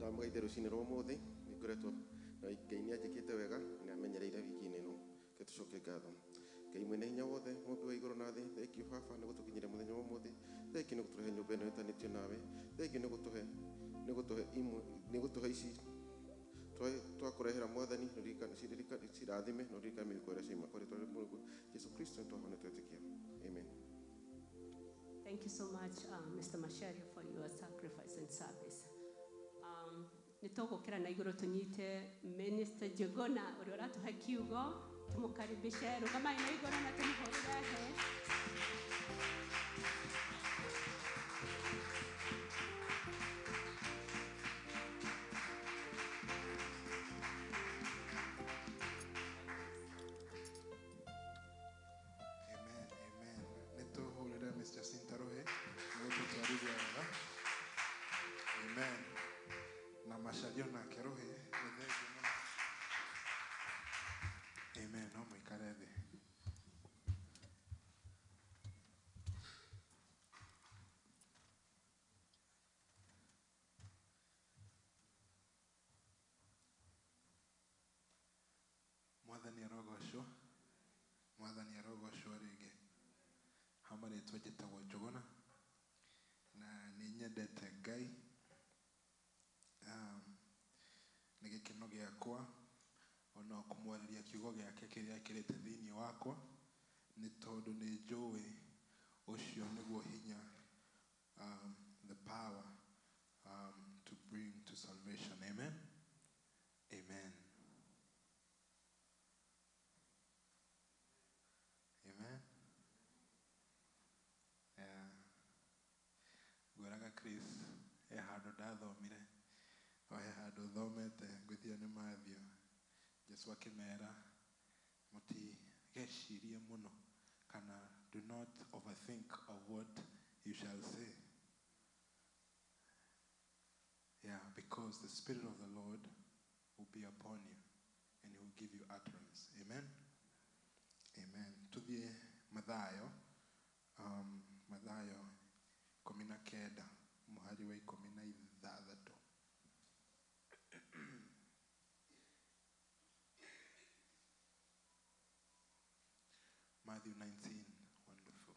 Ndamũgeithia rũcinĩ rwa ũmũthĩ nĩ ngoretwo na Ngai nĩ anjĩkĩte wega nĩ amenyereire wiki-inĩ ĩno ke tũcoke ngatho. Ngai mwene hinya wothe mũmbi wa igũrũ na thĩ thengiũ baba nĩ gũtũkinyĩria mũthenya wa ũmũthĩ thengiũ nĩ gũtũrehe nyũmba ĩno ĩtanĩtio nawe thengiũ nĩ gũtũhe ici twakũrehera mwathani cirathime na ũririkane mĩhuko ĩrĩa ciauma kũrĩ twarĩ Mũrungu Jesu Kristo nĩ twahona twetĩkia amen. Thank you so much Mr. Masharia for your sacrifice and service. Nitogokera na iguru tunyite Minister Jogona uri uratuhe kiugo tumukaribishe rugamai na iguru na tumuhurire he. Mr. Sintarohe nĩgũtũtwarithia wega. Amen. Na Macharia nake Rohe nĩ thengiũ mũno. Amen. No mũikare thĩ. Mwathani arogocwo. Mwathani arogocwo rĩngĩ. Hamarĩtwo njĩtagwo Njũgũna na nĩ nyendete Ngai. Nĩ gĩkeno gĩakwa ona kũmwarĩria kiugo gĩake kĩrĩa kĩrĩte thĩinĩ wakwa nĩ tondũ nĩ njũĩ ũcio nĩguo hinya, the power to bring to salvation. Amen. Amen. Amen. Gwĩraga Chris handũ ndathomire o handũ thomete ngwĩthia nĩ Matthew Jesũ akĩmera mũtigecirie mũno kana do not overthink of what you shall say. Yeah, because the Spirit of the Lord will be upon you and He will give you utterance. Amen. Amen. Tuthiĩ Mathayo, Mathayo 19 mũhari wa 16. Matthew 19. Wonderful.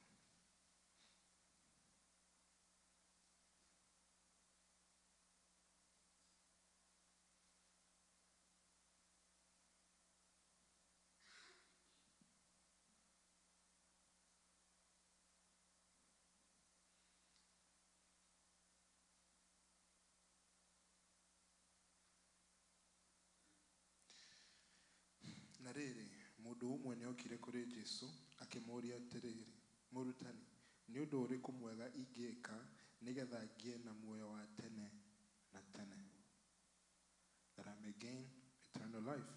Na rĩrĩ mũndũ ũmwe nĩ okire kũrĩ Jesũ akĩmũũria atĩrĩrĩ, mũrutani, nĩ ũndũ ũrĩkũ mwega ingĩka nĩgetha ngĩe na muoyo wa tene na tene, that I may gain eternal life?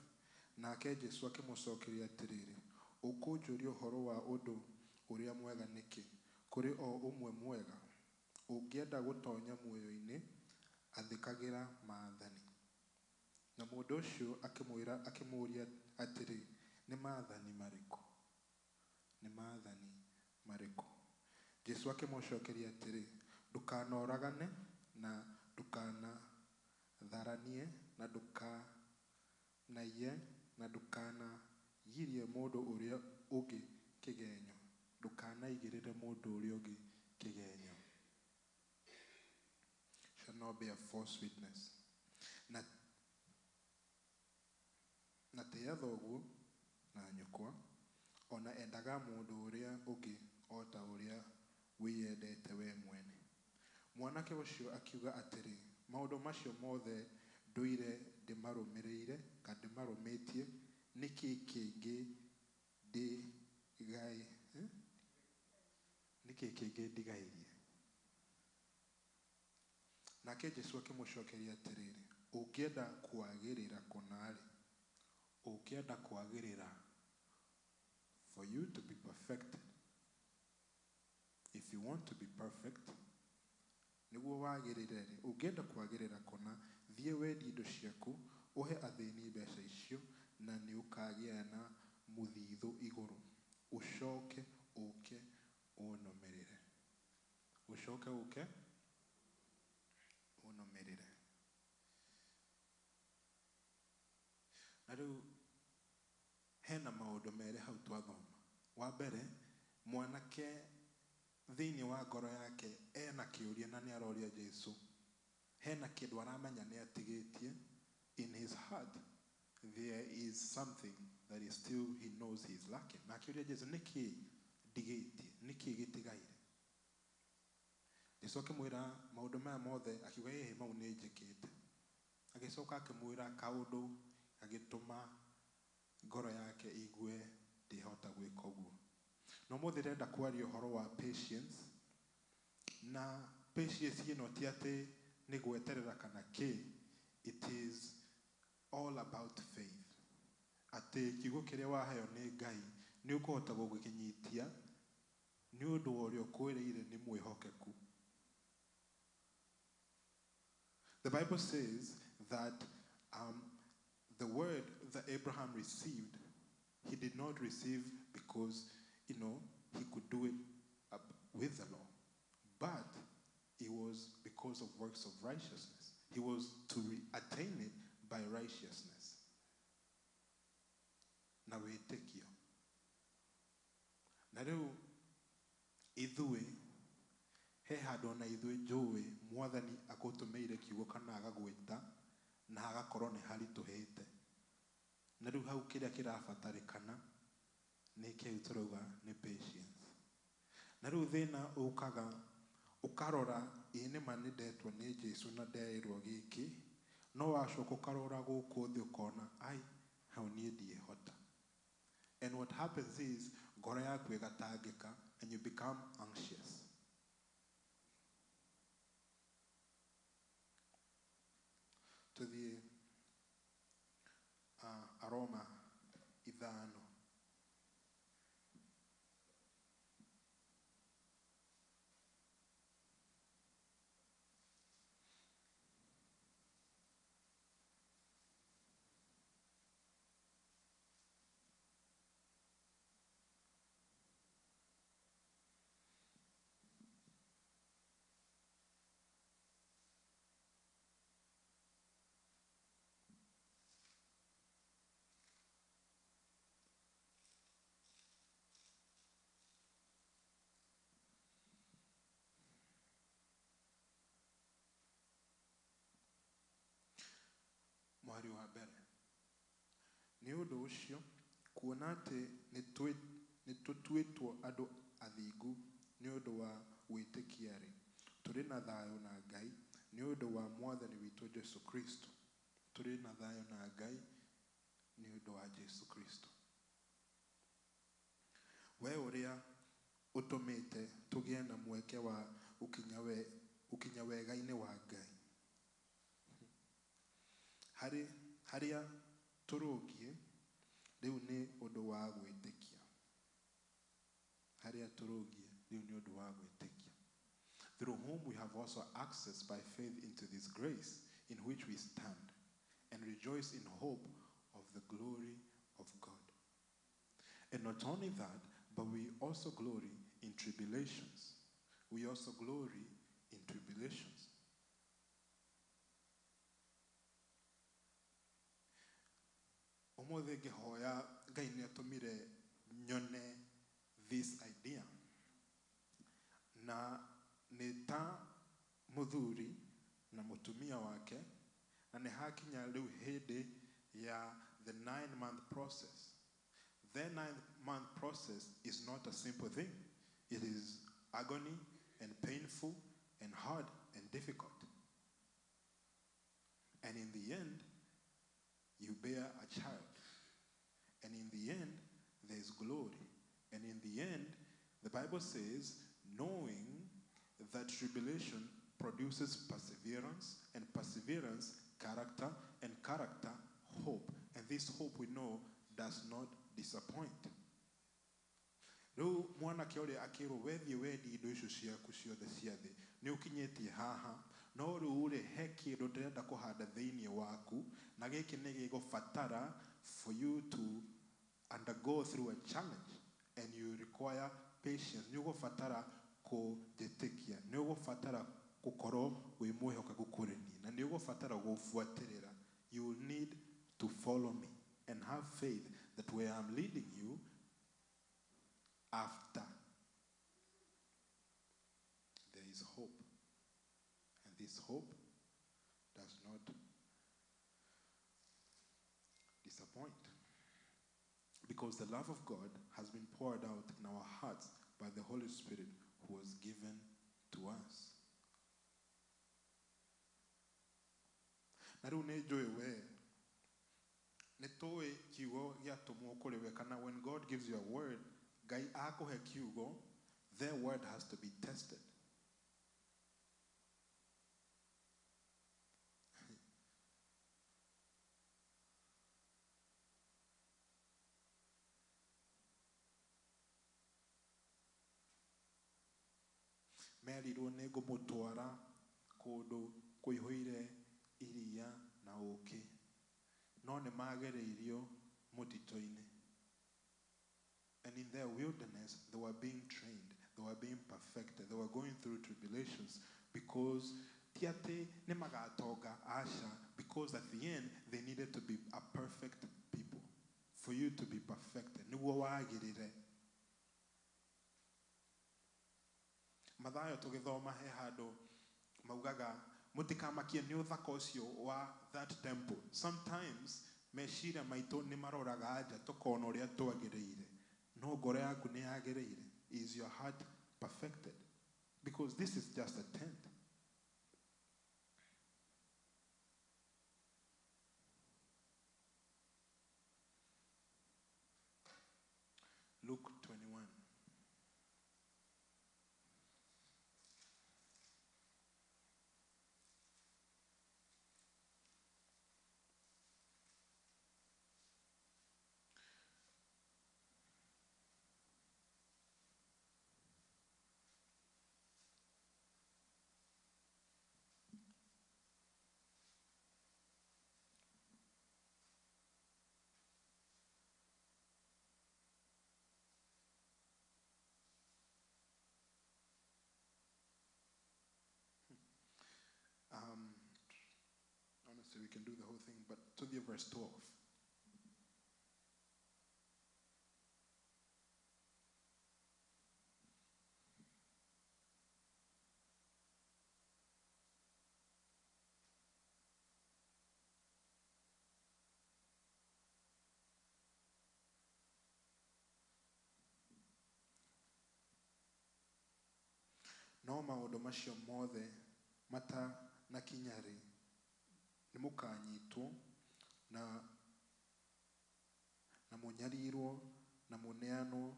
Nake Jesũ akĩmũcokeria atĩrĩrĩ, ũkũnjũria ũhoro wa ũndũ ũrĩa mwega nĩkĩ? Kũrĩ o ũmwe mwega. Ũngĩenda gũtonya muoyo-inĩ, athĩkagĩra maathani. Na mũndũ ũcio akĩmũũria atĩrĩ, nĩ maathani marĩkũ? Nĩ maathani marĩkũ? Jesũ akĩmũcokeria atĩrĩ, ndũkanoragane, na ndũkanatharanie, na ndũkanaiye, na ndũkanagirie mũndũ ũrĩa ũngĩ kĩgenyo. Ndũkanaigĩrĩre mũndũ ũrĩa ũngĩ kĩgenyo. Shall not bear false witness. Na tĩĩa thoguo na nyũkwa, ona endaga mũndũ ũrĩa ũngĩ o ta ũrĩa wĩyendete we mwene. Mwanake ũcio akiuga atĩrĩ, maũndũ macio mothe ndũire ndĩmarũmĩrĩire, kana ndĩmarũmĩtie, nĩkĩ kĩngĩ ndigairie? Nake Jesũ akĩmũcokeria atĩrĩrĩ, ũngĩenda kwagĩrĩra kũna-rĩ, ũngĩenda kwagĩrĩra, for you to be perfected, if you want to be perfect, nĩguo wagĩrĩre-rĩ, ũngĩenda kwagĩrĩra kũna, thiĩ wendie indo ciaku, ũhe athĩni mbeca icio, na nĩ ũkagĩa na mũthithũ igũrũ. Ũcoke ũke ũnũmĩrĩre. Ũcoke ũke ũnũmĩrĩre. Na rĩu hena maũndũ merĩ hau twathoma. Wa mbere, mwanake thĩinĩ wa ngoro yake ena kĩũria na nĩ aroria Jesũ. Hena kĩndũ aramenya nĩ atigĩtie. In his heart there is something that is still he knows he is lacking. Na akĩũria Jesũ, nĩkĩ ndigĩtie? Nĩkĩ gĩtigaire? Jesũ akĩmwĩra maũndũ maya mothe, akiuga ĩĩ mau nĩ njĩkĩte. Agĩcoka akĩmwĩra kaũndũ agĩtũma ngoro yake igue ndĩhota gwĩka ũguo. Na ũmũthĩ ndĩrenda kwaria ũhoro wa patience. Na patience ĩno ti atĩ nĩ gweterera kana kĩ. It is all about faith. Atĩ kiugo kĩrĩa waheo nĩ Ngai nĩ ũkũhota gũgĩkinyitia nĩ ũndũ wa ũrĩa ũkwĩrĩire nĩ mwĩhokeku. The Bible says that the word that Abraham received, he did not receive because, he could do it with the law. But it was because of works of righteousness. He was to attain it by righteousness. Na wĩtĩkio. Na rĩu ithuĩ he handũ ona ithuĩ njũĩ Mwathani agũtũmĩire kiugo kana agagwĩta na hagakorwo nĩ haritũhĩte. Na rĩu hau kĩrĩa kĩrabatarĩkana nĩ kĩu tũrauga nĩ patience. Na rĩu thĩna ũkaga ũkarora ĩ nĩma nĩ ndetwo nĩ Jesũ na nderĩrwo gĩkĩ, no wacoka ũkarora gũkũ thĩ ũkona ai hau niĩ ndiĩhota. And what happens is ngoro yaku ĩgatangĩka and you become anxious. Tuthiĩ Aroma 5. ũndũ ũcio kuona atĩ nĩ tũtuĩtwo andũ athingu nĩ ũndũ wa gwĩtĩkia-rĩ, tũrĩ na thayũ na Ngai nĩ ũndũ wa Mwathani witũ Jesu Kristo. Tũrĩ na thayũ na Ngai nĩ ũndũ wa Jesu Kristo. We ũrĩa ũtũmĩte tũgĩe na mweke wa ũkinya wega-inĩ wa Ngai. Harĩa tũrũngiĩ rĩu nĩ ũndũ wa gwĩtĩkia. Harĩa tũrũngiĩ rĩu nĩ ũndũ wa gwĩtĩkia. Through whom we have also access by faith into this grace in which we stand and rejoice in hope of the glory of God. And not only that, but we also glory in tribulations. We also glory in tribulations. Ũmũthĩ ngĩhoya Ngai nĩ atũmire nyone this idea. Na nĩ ta mũthuri na mũtumia wake, na nĩ hakinya rĩu hĩndĩ ya the 9-month process. Their 9-month process is not a simple thing. It is agony and painful and hard and difficult. And in the end, you bear a child. And in the end, there is glory. And in the end, the Bible says, knowing that tribulation produces perseverance, and perseverance, character, and character, hope. And this hope we know does not disappoint. Rĩu mwanake ũrĩa akĩrwo wethiĩ wendie indo icio ciaku ciothe cia thĩ nĩ ũkinyĩtie haha, no rĩu-rĩ he kĩndũ ndĩrenda kũhanda thĩinĩ waku, na gĩkĩ nĩ gĩgũbatara for you to undergo through a challenge, and you require patience. Nĩ ũgũbatara kũnjĩtĩkia, nĩ ũgũbatara gũkorwo wĩ mwĩhokeku kũrĩ niĩ, na nĩ ũgũbatara gũbuatĩrĩra. You will need to follow me and have faith that where I'm leading you, after there is hope. And this hope does not disappoint. Because the love of God has been poured out in our hearts by the Holy Spirit who was given to us. Na rĩu nĩ njũĩ we nĩ tũĩ kiugo gĩatũmwo kũrĩ we, kana when God gives you a word, Ngai akũhe kiugo, their word has to be tested. Merirwo nĩ ngũmũtwara kũndũ kũihũire iria na ũũkĩ, no nĩ magereirio mũtitũ-inĩ. And in their wilderness, they were being trained, they were being perfected, they were going through tribulations because ti atĩ nĩ magatonga, aca, because at the end they needed to be a perfect people. For you to be perfected, nĩguo wagĩrĩre. Mathayo tũgĩthoma he handũ maugaga mũtikamakie nĩ ũthaka ũcio wa that temple. Sometimes meciria maitũ nĩ maroraga nja tũkona ũrĩa twagĩrĩire, no ngoro yaku nĩ yagĩrĩire. Is your heart perfected? Because this is just a tent. Luke 21. Honestly, we can do the whole thing, but to the verse 12. no maũndũ macio mothe matanakinya-rĩ, nĩ mũkanyitwo na mũnyarirwo na mũneanwo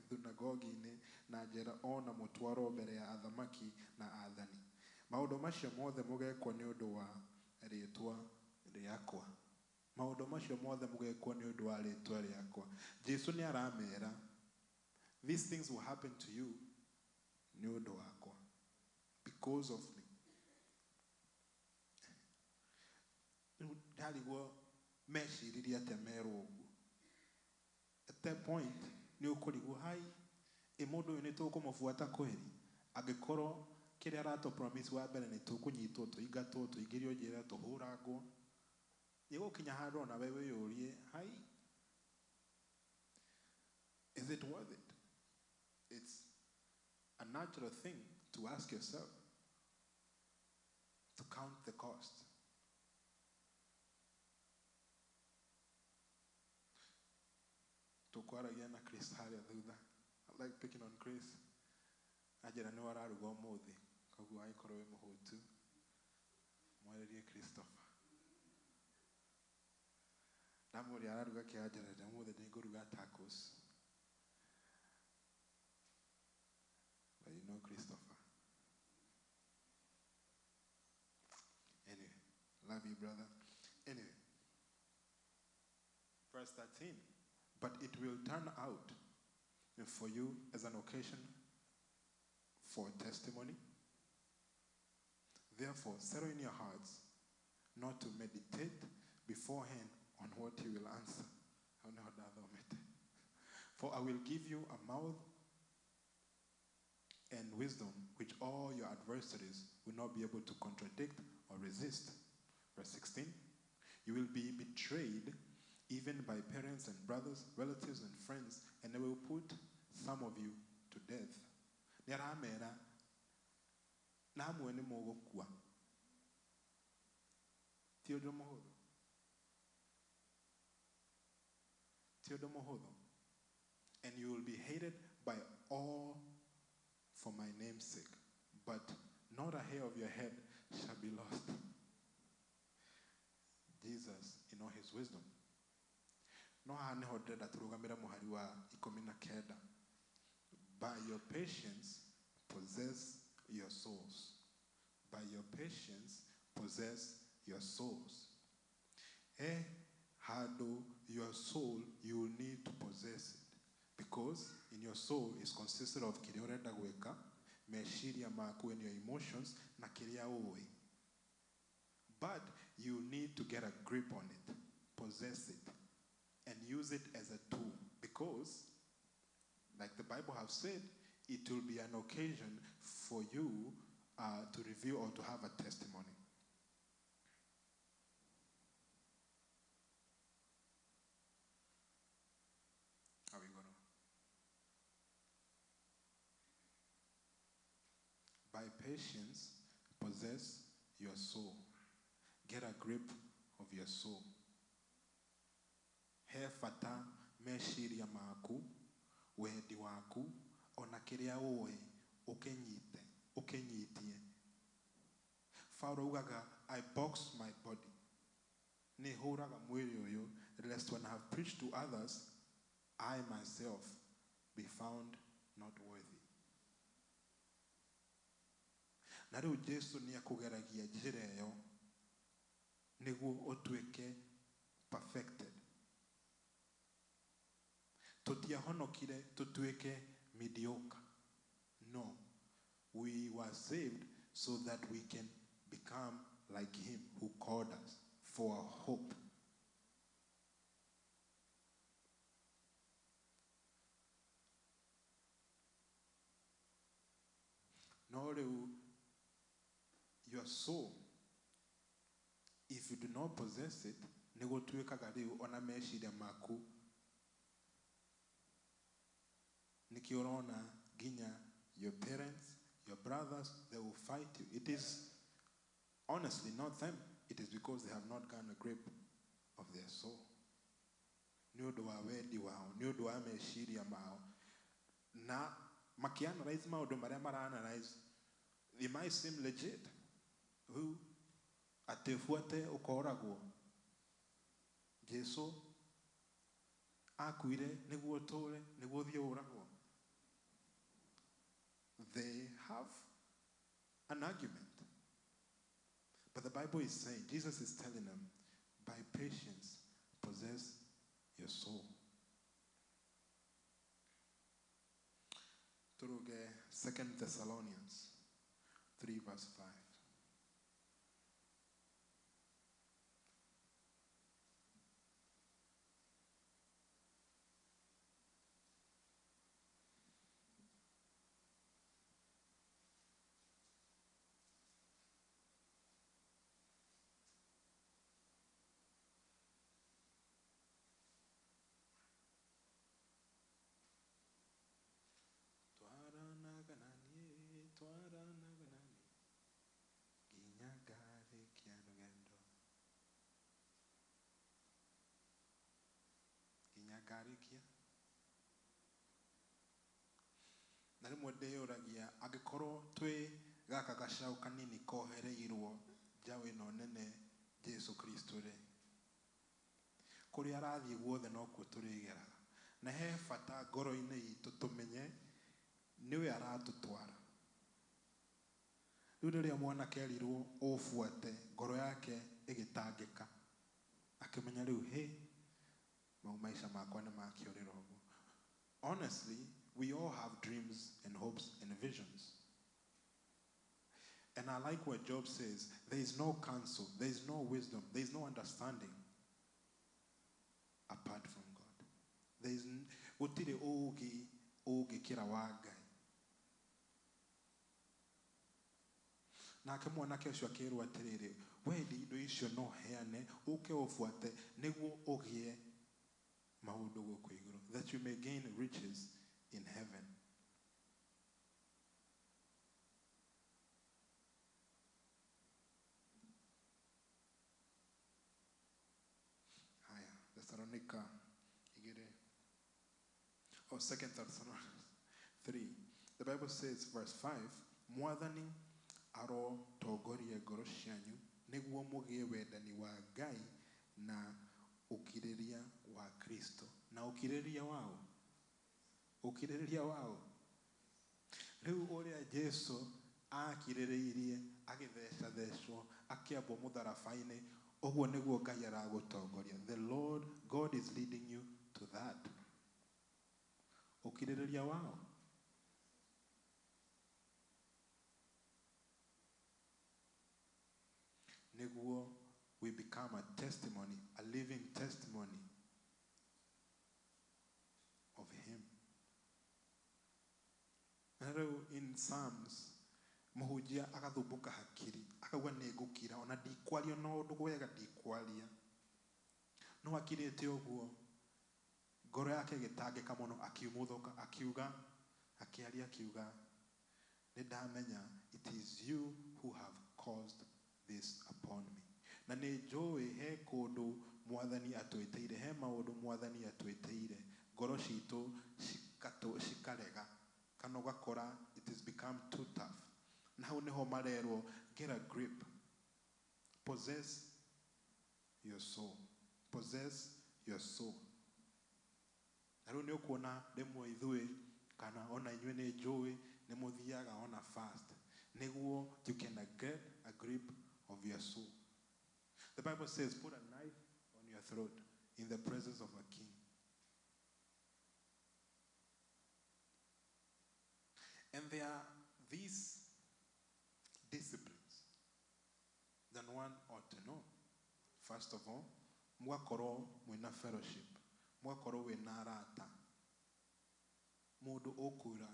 thunagogi-inĩ na njĩra ona mũtwarwo mbere ya athamaki na aathani. Maũndũ macio mothe mũgekwo nĩ ũndũ wa rĩĩtwa rĩakwa. Maũndũ macio mothe mũgekwo nĩ ũndũ wa rĩĩtwa rĩakwa. Jesũ nĩ aramera, these things will happen to you nĩ ũndũ wakwa, because of me. Ndarigwo meciririe atĩa merwo ũguo. At that point nĩ ũkũrigwo hai mũndũ ũyũ nĩ tũkũmũbuata kweri, angĩkorwo kĩrĩa aratũ promise wa mbere nĩ tũkũnyitwo, tũingatwo, tũingĩrio njĩra, tũhũrangwo. Nĩgũkinya handũ ona we wĩyũrie, hai, is it worth it? It's a natural thing to ask yourself, to count the cost. Tukwaragia na Chris harĩa thutha. I like picking on Chris. Ajĩra nĩ wararuga ũmũthĩ, koguo angĩkorwo wĩ mũhũtu, mwarĩrie Christopher. Ndamũria araruga kĩ, Ajĩra ũmũthĩ nĩngũruga tacos. But you know Christopher. Anyway, love you, brother. Anyway, verse 13. But it will turn out for you as an occasion for testimony. Therefore, settle in your hearts not to meditate beforehand on what you will answer. For I will give you a mouth and wisdom which all your adversaries will not be able to contradict or resist. Verse 16, you will be betrayed even by parents and brothers, relatives and friends, and they will put some of you to death. Nĩaramera na amwe nĩ mũgũkua. Ti ũndũ mũhũthũ. Ti ũndũ mũhũthũ. And you will be hated by all for my name's sake, but not a hair of your head shall be lost. Jesus, in all his wisdom. No hane hodreda turugamira muhari wa 19. By your patience possess your souls. By your patience possess your souls. Hado your soul, you will need to possess it. Because in your soul is consisted of kile urenda gweka, meshiria maku and your emotions, na kiria uwe. But you need to get a grip on it, possess it, and use it as a tool. Because, like the Bible has said, it will be an occasion for you to reveal or to have a testimony. Are we gonna? By patience, possess your soul. Get a grip of your soul. He fata meshiria maku, wendi waku, ona kiria uwe, ukenyitie. Pharaoh ugaga, I box my body. Ni huraga mwili uyu, lest when I have preached to others, I myself be found not worthy. Na riu Jesu ni akugeragia njira iyo niguo utuike perfected. Tutiahonokire tutuike mediocre. No. We were saved so that we can become like him who called us for a hope. No, your soul, if you do not possess it, negotuekaga riu ona meshiria maku nikiorona ginya your parents, your brothers, they will fight you. It is honestly not them. It is because they have not gotten a grip of their soul. Ni undu wa wendi wao, ni undu wa meshiria mao. Na Makianalyze maundu maria mara-analyze, they might seem legit. Who atefuate ukoragwo. Jesu akuire niguo tore niguo thie uragwo. They have an argument. But the Bible is saying, Jesus is telling them, by patience, possess your soul. Turuge 2 Thessalonians 3 verse 5. Garikia. Na rimwe ndeyuragia angikorwo twi gaka gacau kanini kohereirwo njaũ ĩno nene Jesu Kristo ri, kuria arathie guothe no kuo turigeraga, na he bata ngoro-inĩ itũ tumenye niwe aratutwara. Rĩu rĩrĩa mwanake erirwo ũbuate, ngoro yake ĩgĩtangĩka akĩmenya rĩu maisha makwa nĩ makĩũrĩra ũguo. Honestly, we all have dreams and hopes and visions. And I like what Job says, there is no counsel, there is no wisdom, there is no understanding apart from God. There is gũtirĩ ũũgĩ kĩra wa Ngai. Nake mwanake ũcio akĩrwo atĩrĩrĩ, wendi indo icio no heane ũke ũbuate nĩguo ũgĩe maũndũ gũkũ igũrũ, that you may gain riches in heaven. Haya, Thessalonica 2 Thessalonians 3. The Bible says, verse 5, Mwathani arotongoria ngoro cianyu nĩguo mũgĩe wendani wa Ngai na ukiriria wa Kristo. Na ukiriria wao. Ukiriria wao. Rĩu ũrĩa Jesu akirĩrĩirie agĩtheca thecwo akĩambwo mũtharaba-inĩ, ũguo nĩguo Ngai aragũtongoria. The Lord God is leading you to that. Ukiriria wao. Nĩguo we become a testimony, a living testimony of Him. In Psalms, mũhunjia agathumbuka hakiri, akauga nĩ ngũkira, ona ndikwaria na ũndũ wega ndikwaria. No akirĩte ũguo, ngoro yake ĩgĩtangĩka mũno, akiumũthũka, akĩaria akiuga, nĩndamenya, it is you who have caused this upon me. Na nĩ njũĩ he kũndũ Mwathani atwĩtĩire, he maũndũ Mwathani atwĩtĩire, ngoro citũ cikarega, kana ũgakora it has become too tough. Na hau nĩho marerwo, get a grip, possess your soul, possess your soul. Na rĩu nĩ ũkuona rĩmwe ithuĩ, kana ona inyuĩ nĩ njũĩ, nĩ mũthiaga ona fast, nĩguo you can get a grip of your soul. The Bible says, put a knife on your throat in the presence of a king. And there are these disciplines that one ought to know. First of all, mwakorwo mwina fellowship, mwakorwo wina arata. Mũndũ ũkwĩra,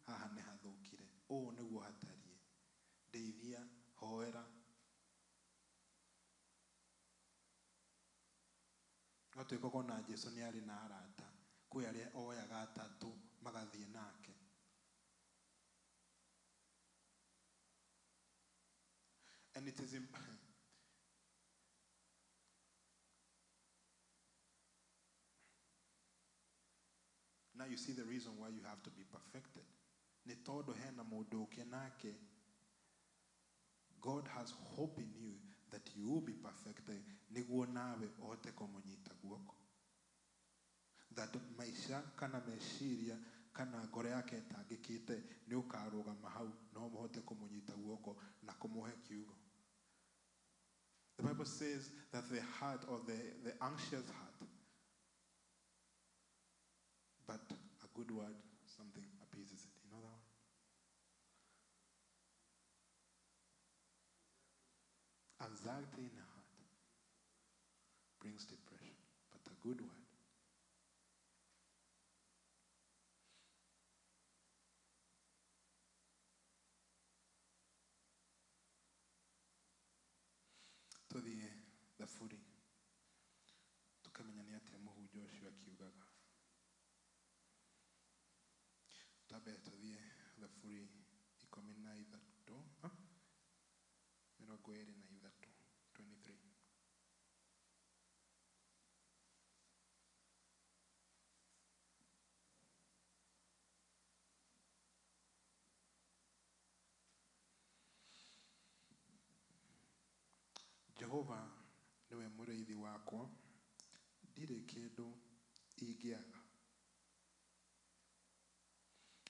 haha nĩ hathũkire, ũũ nĩguo hatariĩ, ndeithia, hoera. Gatwĩkagwo na Jesu nĩ arĩ na arata, kwĩ arĩa oyaga atatũ magathiĩ nake. And it is now you see the reason why you have to be perfected. Nĩ tondũ hena mũndũ ũngĩ nake, God has hope in you that you will be perfected nĩguo nawe ũhote kũmũnyita guoko. That maisha kana meciria kana ngoro yake ĩtangĩkĩte nĩ ũkarũgama hau no mũhote kũmũnyita guoko na kũmũhe kiugo. The Bible says that the heart or the anxious heart, but a good word, something appeases it. You know that one? Anxiety in the heart brings depression, but a good word. Tuthiĩ thaburi tukamenya nĩ atĩa mũhunjia ũcio akiugaga. Twambe tuthiĩ thaburi 13 23. Jehova niwe mũrĩithi wakwa, ndirĩ kĩndũ ingĩaga.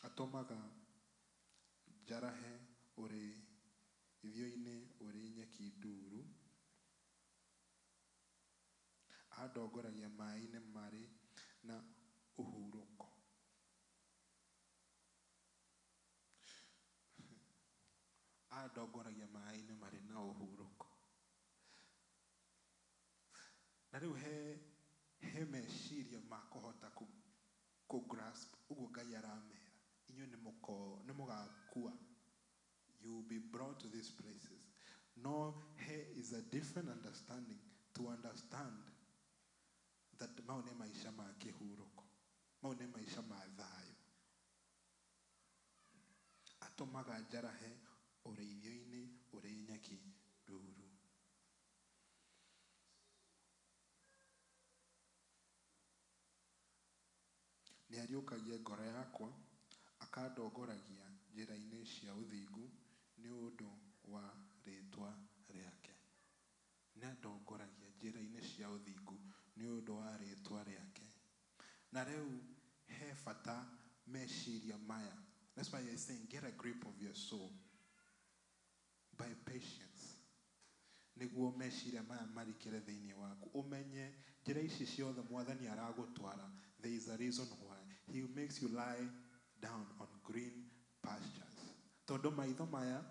Atũmaga njarahe ũrĩ ithio-inĩ ũrĩ nyeki nduru, andongoragia maĩ-inĩ marĩ na ũhurũko. Andongoragia maĩ-inĩ marĩ na ũhurũko. Na rĩu he meciria ma kũhota grasp ũguo Ngai aramera. Inyuĩ nĩ mũgakua. You will be brought to these places. No, here is a different understanding to understand that mau nĩ maisha ma kĩhurũko. Mau nĩ maisha ma thayũ. Atũmaga njarahe ũrĩithio-inĩ ũrĩ nyeki nduru. Nĩ ariũkagia ngoro yakwa, akandongoragia njĩra-inĩ cia ũthingu nĩ ũndũ wa rĩĩtwa rĩake. Nĩ andongoragia njĩra-inĩ cia ũthingu nĩ ũndũ wa rĩĩtwa rĩake. Na rĩu he bata meciria maya. That's why he's saying get a grip of your soul by patience. Nĩguo meciria maya marikĩre thĩinĩ waku. Ũmenye njĩra ici ciothe Mwathani aragũtwara. There is a reason why. He makes you lie down on green pastures. Tondũ maitho maya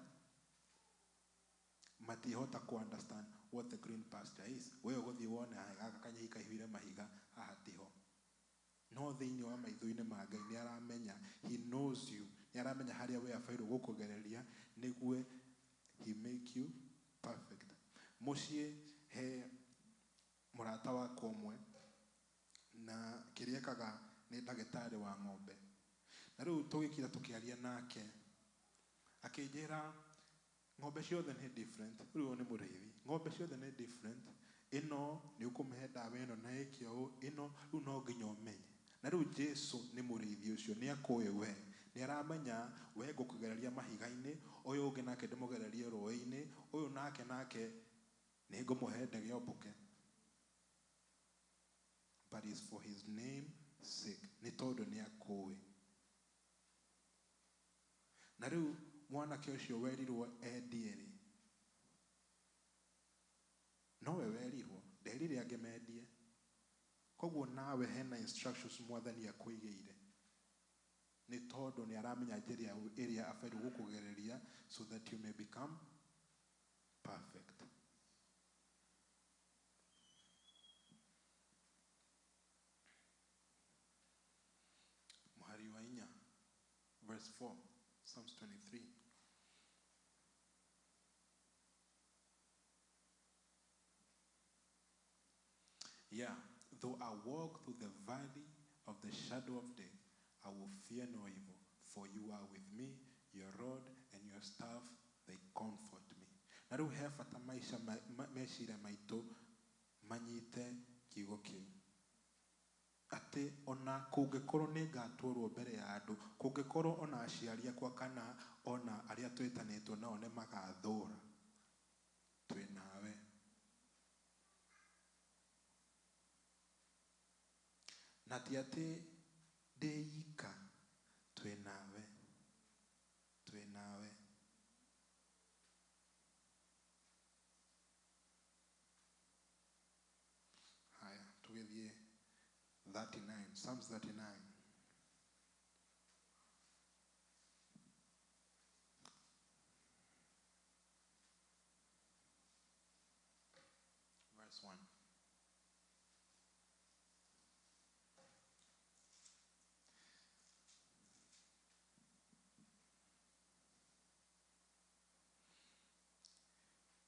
matihota ku understand what the green pasture is. Wewe ũgũthiĩ wone gaka kanyai kahiũire mahiga haha tiho. No thĩinĩ wa maitho-inĩ ma Ngai nĩ aramenya. He knows you. Nĩ aramenya harĩa we abairwo gũkũgereria nĩguo he make you perfect. Mũciĩ he mũrata wakwa ũmwe na kĩrĩa ekaga nĩ ndagĩtarĩ wa ng'ombe. Na rĩu tũgĩkira tũkĩaria nake akĩnjĩra ng'ombe ciothe nĩ different. Rĩu nĩ mũrĩithi. Ng'ombe ciothe nĩ different. Ĩno nĩ ũkũmĩhe ndawa ĩno na ĩkĩa ũũ, ĩno rĩu no nginya ũmenye. Na rĩu Jesũ nĩ mũrĩithi ũcio, nĩ akũĩ we. Nĩ aramenya we ngũkũgereria mahiga-inĩ, ũyũ ũngĩ nake ndĩmũgererie rũĩ-inĩ, ũyũ nake nĩ ngũmũhe ndege ombũke. But it's for his name sake. Nĩ tondũ nĩ akũĩ. Na rĩu mwanake ũcio werirwo endie-rĩ, nowe werirwo, nderire angĩmendie. Koguo nawe hena instructions Mwathani akũigĩire. Nĩ tondũ nĩ aramenya njĩra ĩrĩa abairwo gũkũgereria so that you may become perfect. Mũhari wa 4, verse 4, Psalms 23. Yeah, though I walk through the valley of the shadow of death, I will fear no evil, for you are with me, your rod and your staff, they comfort me. Na rĩu he bata meciria maitũ manyite kiugo kĩu. atĩ ona kũngĩkorwo nĩ ngatwarwo mbere ya andũ, kũngĩkorwo ona aciari akwa kana ona arĩa twĩtanĩtwo nao nĩ magathũra, twĩ nawe. Na ti atĩ ndĩika, twĩ nawe, twĩ nawe. Haya, tugethie 39, Psalms 39. Verse 1.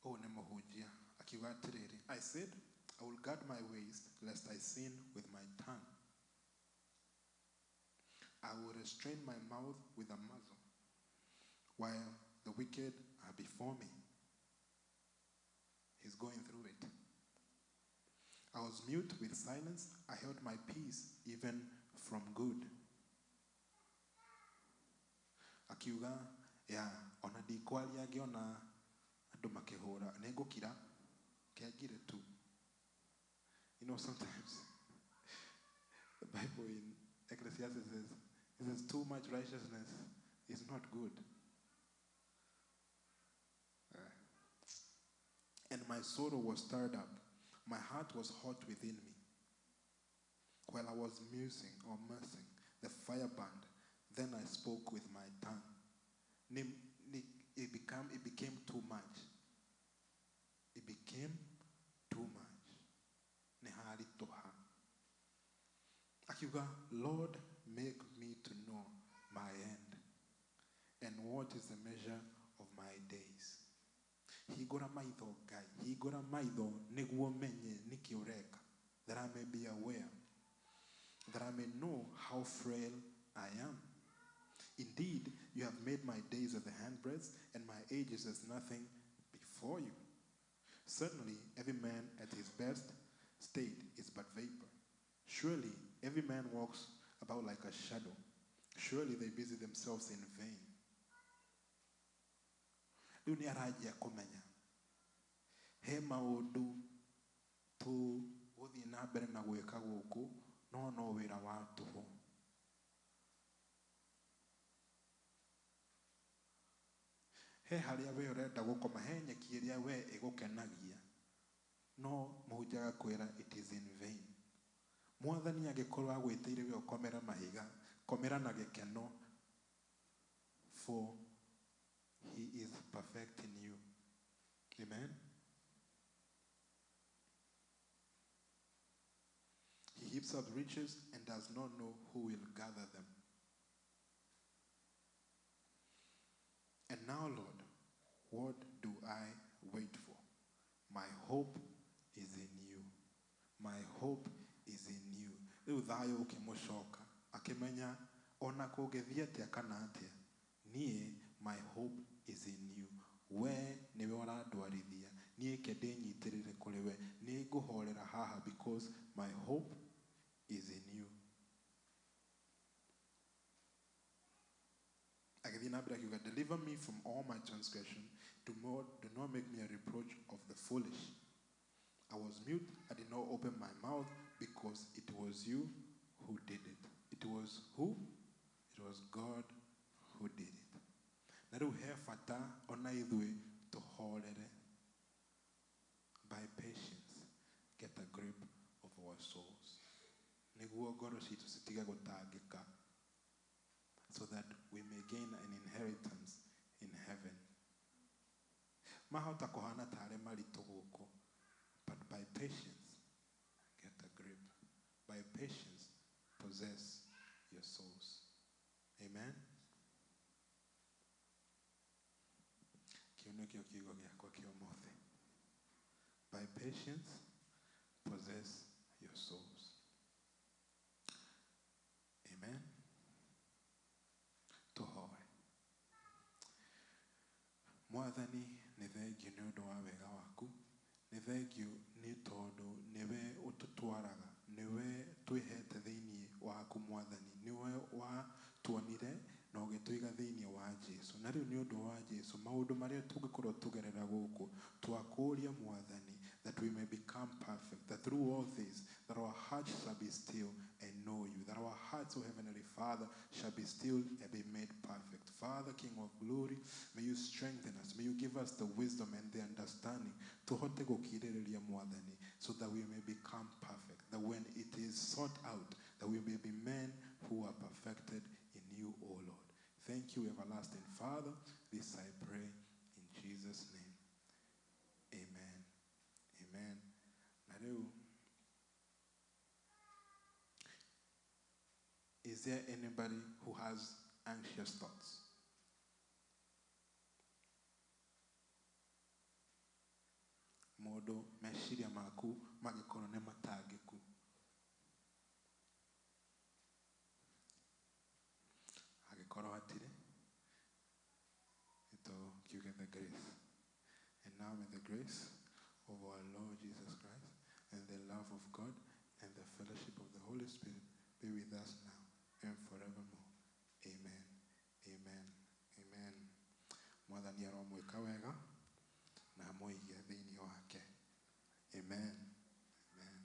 Oh, Nemohujia, akiuga atiriri, I said, I will guard my waist, lest I sin with my tongue. I will restrain my mouth with a muzzle, while the wicked are before me. He's going through it. I was mute with silence. I held my peace, even from good. Akiuga, ya, ona dikwali agiona andu makihura, negukira, kiagire tu. You know, sometimes the Bible in Ecclesiastes says too much righteousness is not good. And my sorrow was stirred up. My heart was hot within me. While I was musing, the fire burned. Then I spoke with my tongue. It became too much. It became too much. Akiuga, Lord, make me to know my end, and what is the measure of my days. Higora maitho Ngai, higora maitho niguo menye niki ureka, that I may be aware, that I may know how frail I am. Indeed, you have made my days as the handbreadth, and my ages as nothing before you. Certainly, every man at his best state is but vapor. Surely, every man walks about like a shadow. Surely they busy themselves in vain. Riu ni arajia kumenya he maundu tu uthie na mbere na gwika guku no wira wa tuhu. He haria we urenda gukoma, he nyeki iria we igukenagia, no muhunjaga kwira it is in vain. Mwathani agikorwo agwitiire we ukomera mahiga, komera na gikeno, for he is perfect in you. Amen. He heaps up riches and does not know who will gather them. And now, Lord, what do I wait for? My hope is in you. My hope is in you. Riu thayo ukimushoka akimenya ona kugethia atia kana atia, nie my hope is in you. We niwe urandwarithia, nie ke ndinyitirire kuri we, ni nguhorera haha because my hope is in you. Deliver me from all my transgression. Do not make me a reproach of the foolish. I was mute, I did not open my mouth, because it was you who did it. It was who? It was God who did it. Naru he fata ona idhui tuhorere. By patience, get a grip of our souls. Niguo ngoro citu citiga gutangika, so that we may gain an inheritance in heaven. Mahota kohana tare marito guku, but by patience, get a grip. By patience, possess your souls. Amen. By patience, possess your souls. Amen. Tuhoe. Mwathani ni thengiũ nĩ ũndũ wa wega waku, nĩ thengiũ nĩ tondũ nĩwe ũtũtwaraga, nĩwe twĩhete thĩinĩ rĩu nĩ ũndũ wa Jesũ maũndũ marĩa tũngĩkorwo tũgerera gũkũ twakũria Mwathani, that we may become perfect, that through all this that our hearts shall be still and know you, that our hearts, O Heavenly Father, shall be still and be made perfect. Father, King of glory, may you strengthen us, may you give us the wisdom and the understanding tuhote gũkirĩrĩria Mwathani, so that we may become perfect, that when it is sought out, that we may be men who are perfected in you, O Lord. Thank you, everlasting Father. This I pray in Jesus' name. Amen. Amen. Na rĩu, is there anybody who has anxious thoughts? Mũndũ meciria maku magĩkorwo nĩ matangĩku. Agĩkorwo hatirĩ, nĩtũkiuge the grace. And now may the grace of our Lord Jesus Christ and the love of God and the fellowship of the Holy Spirit be with us now and forevermore. Amen. Amen. Amen. Mwathani aromwĩka wega.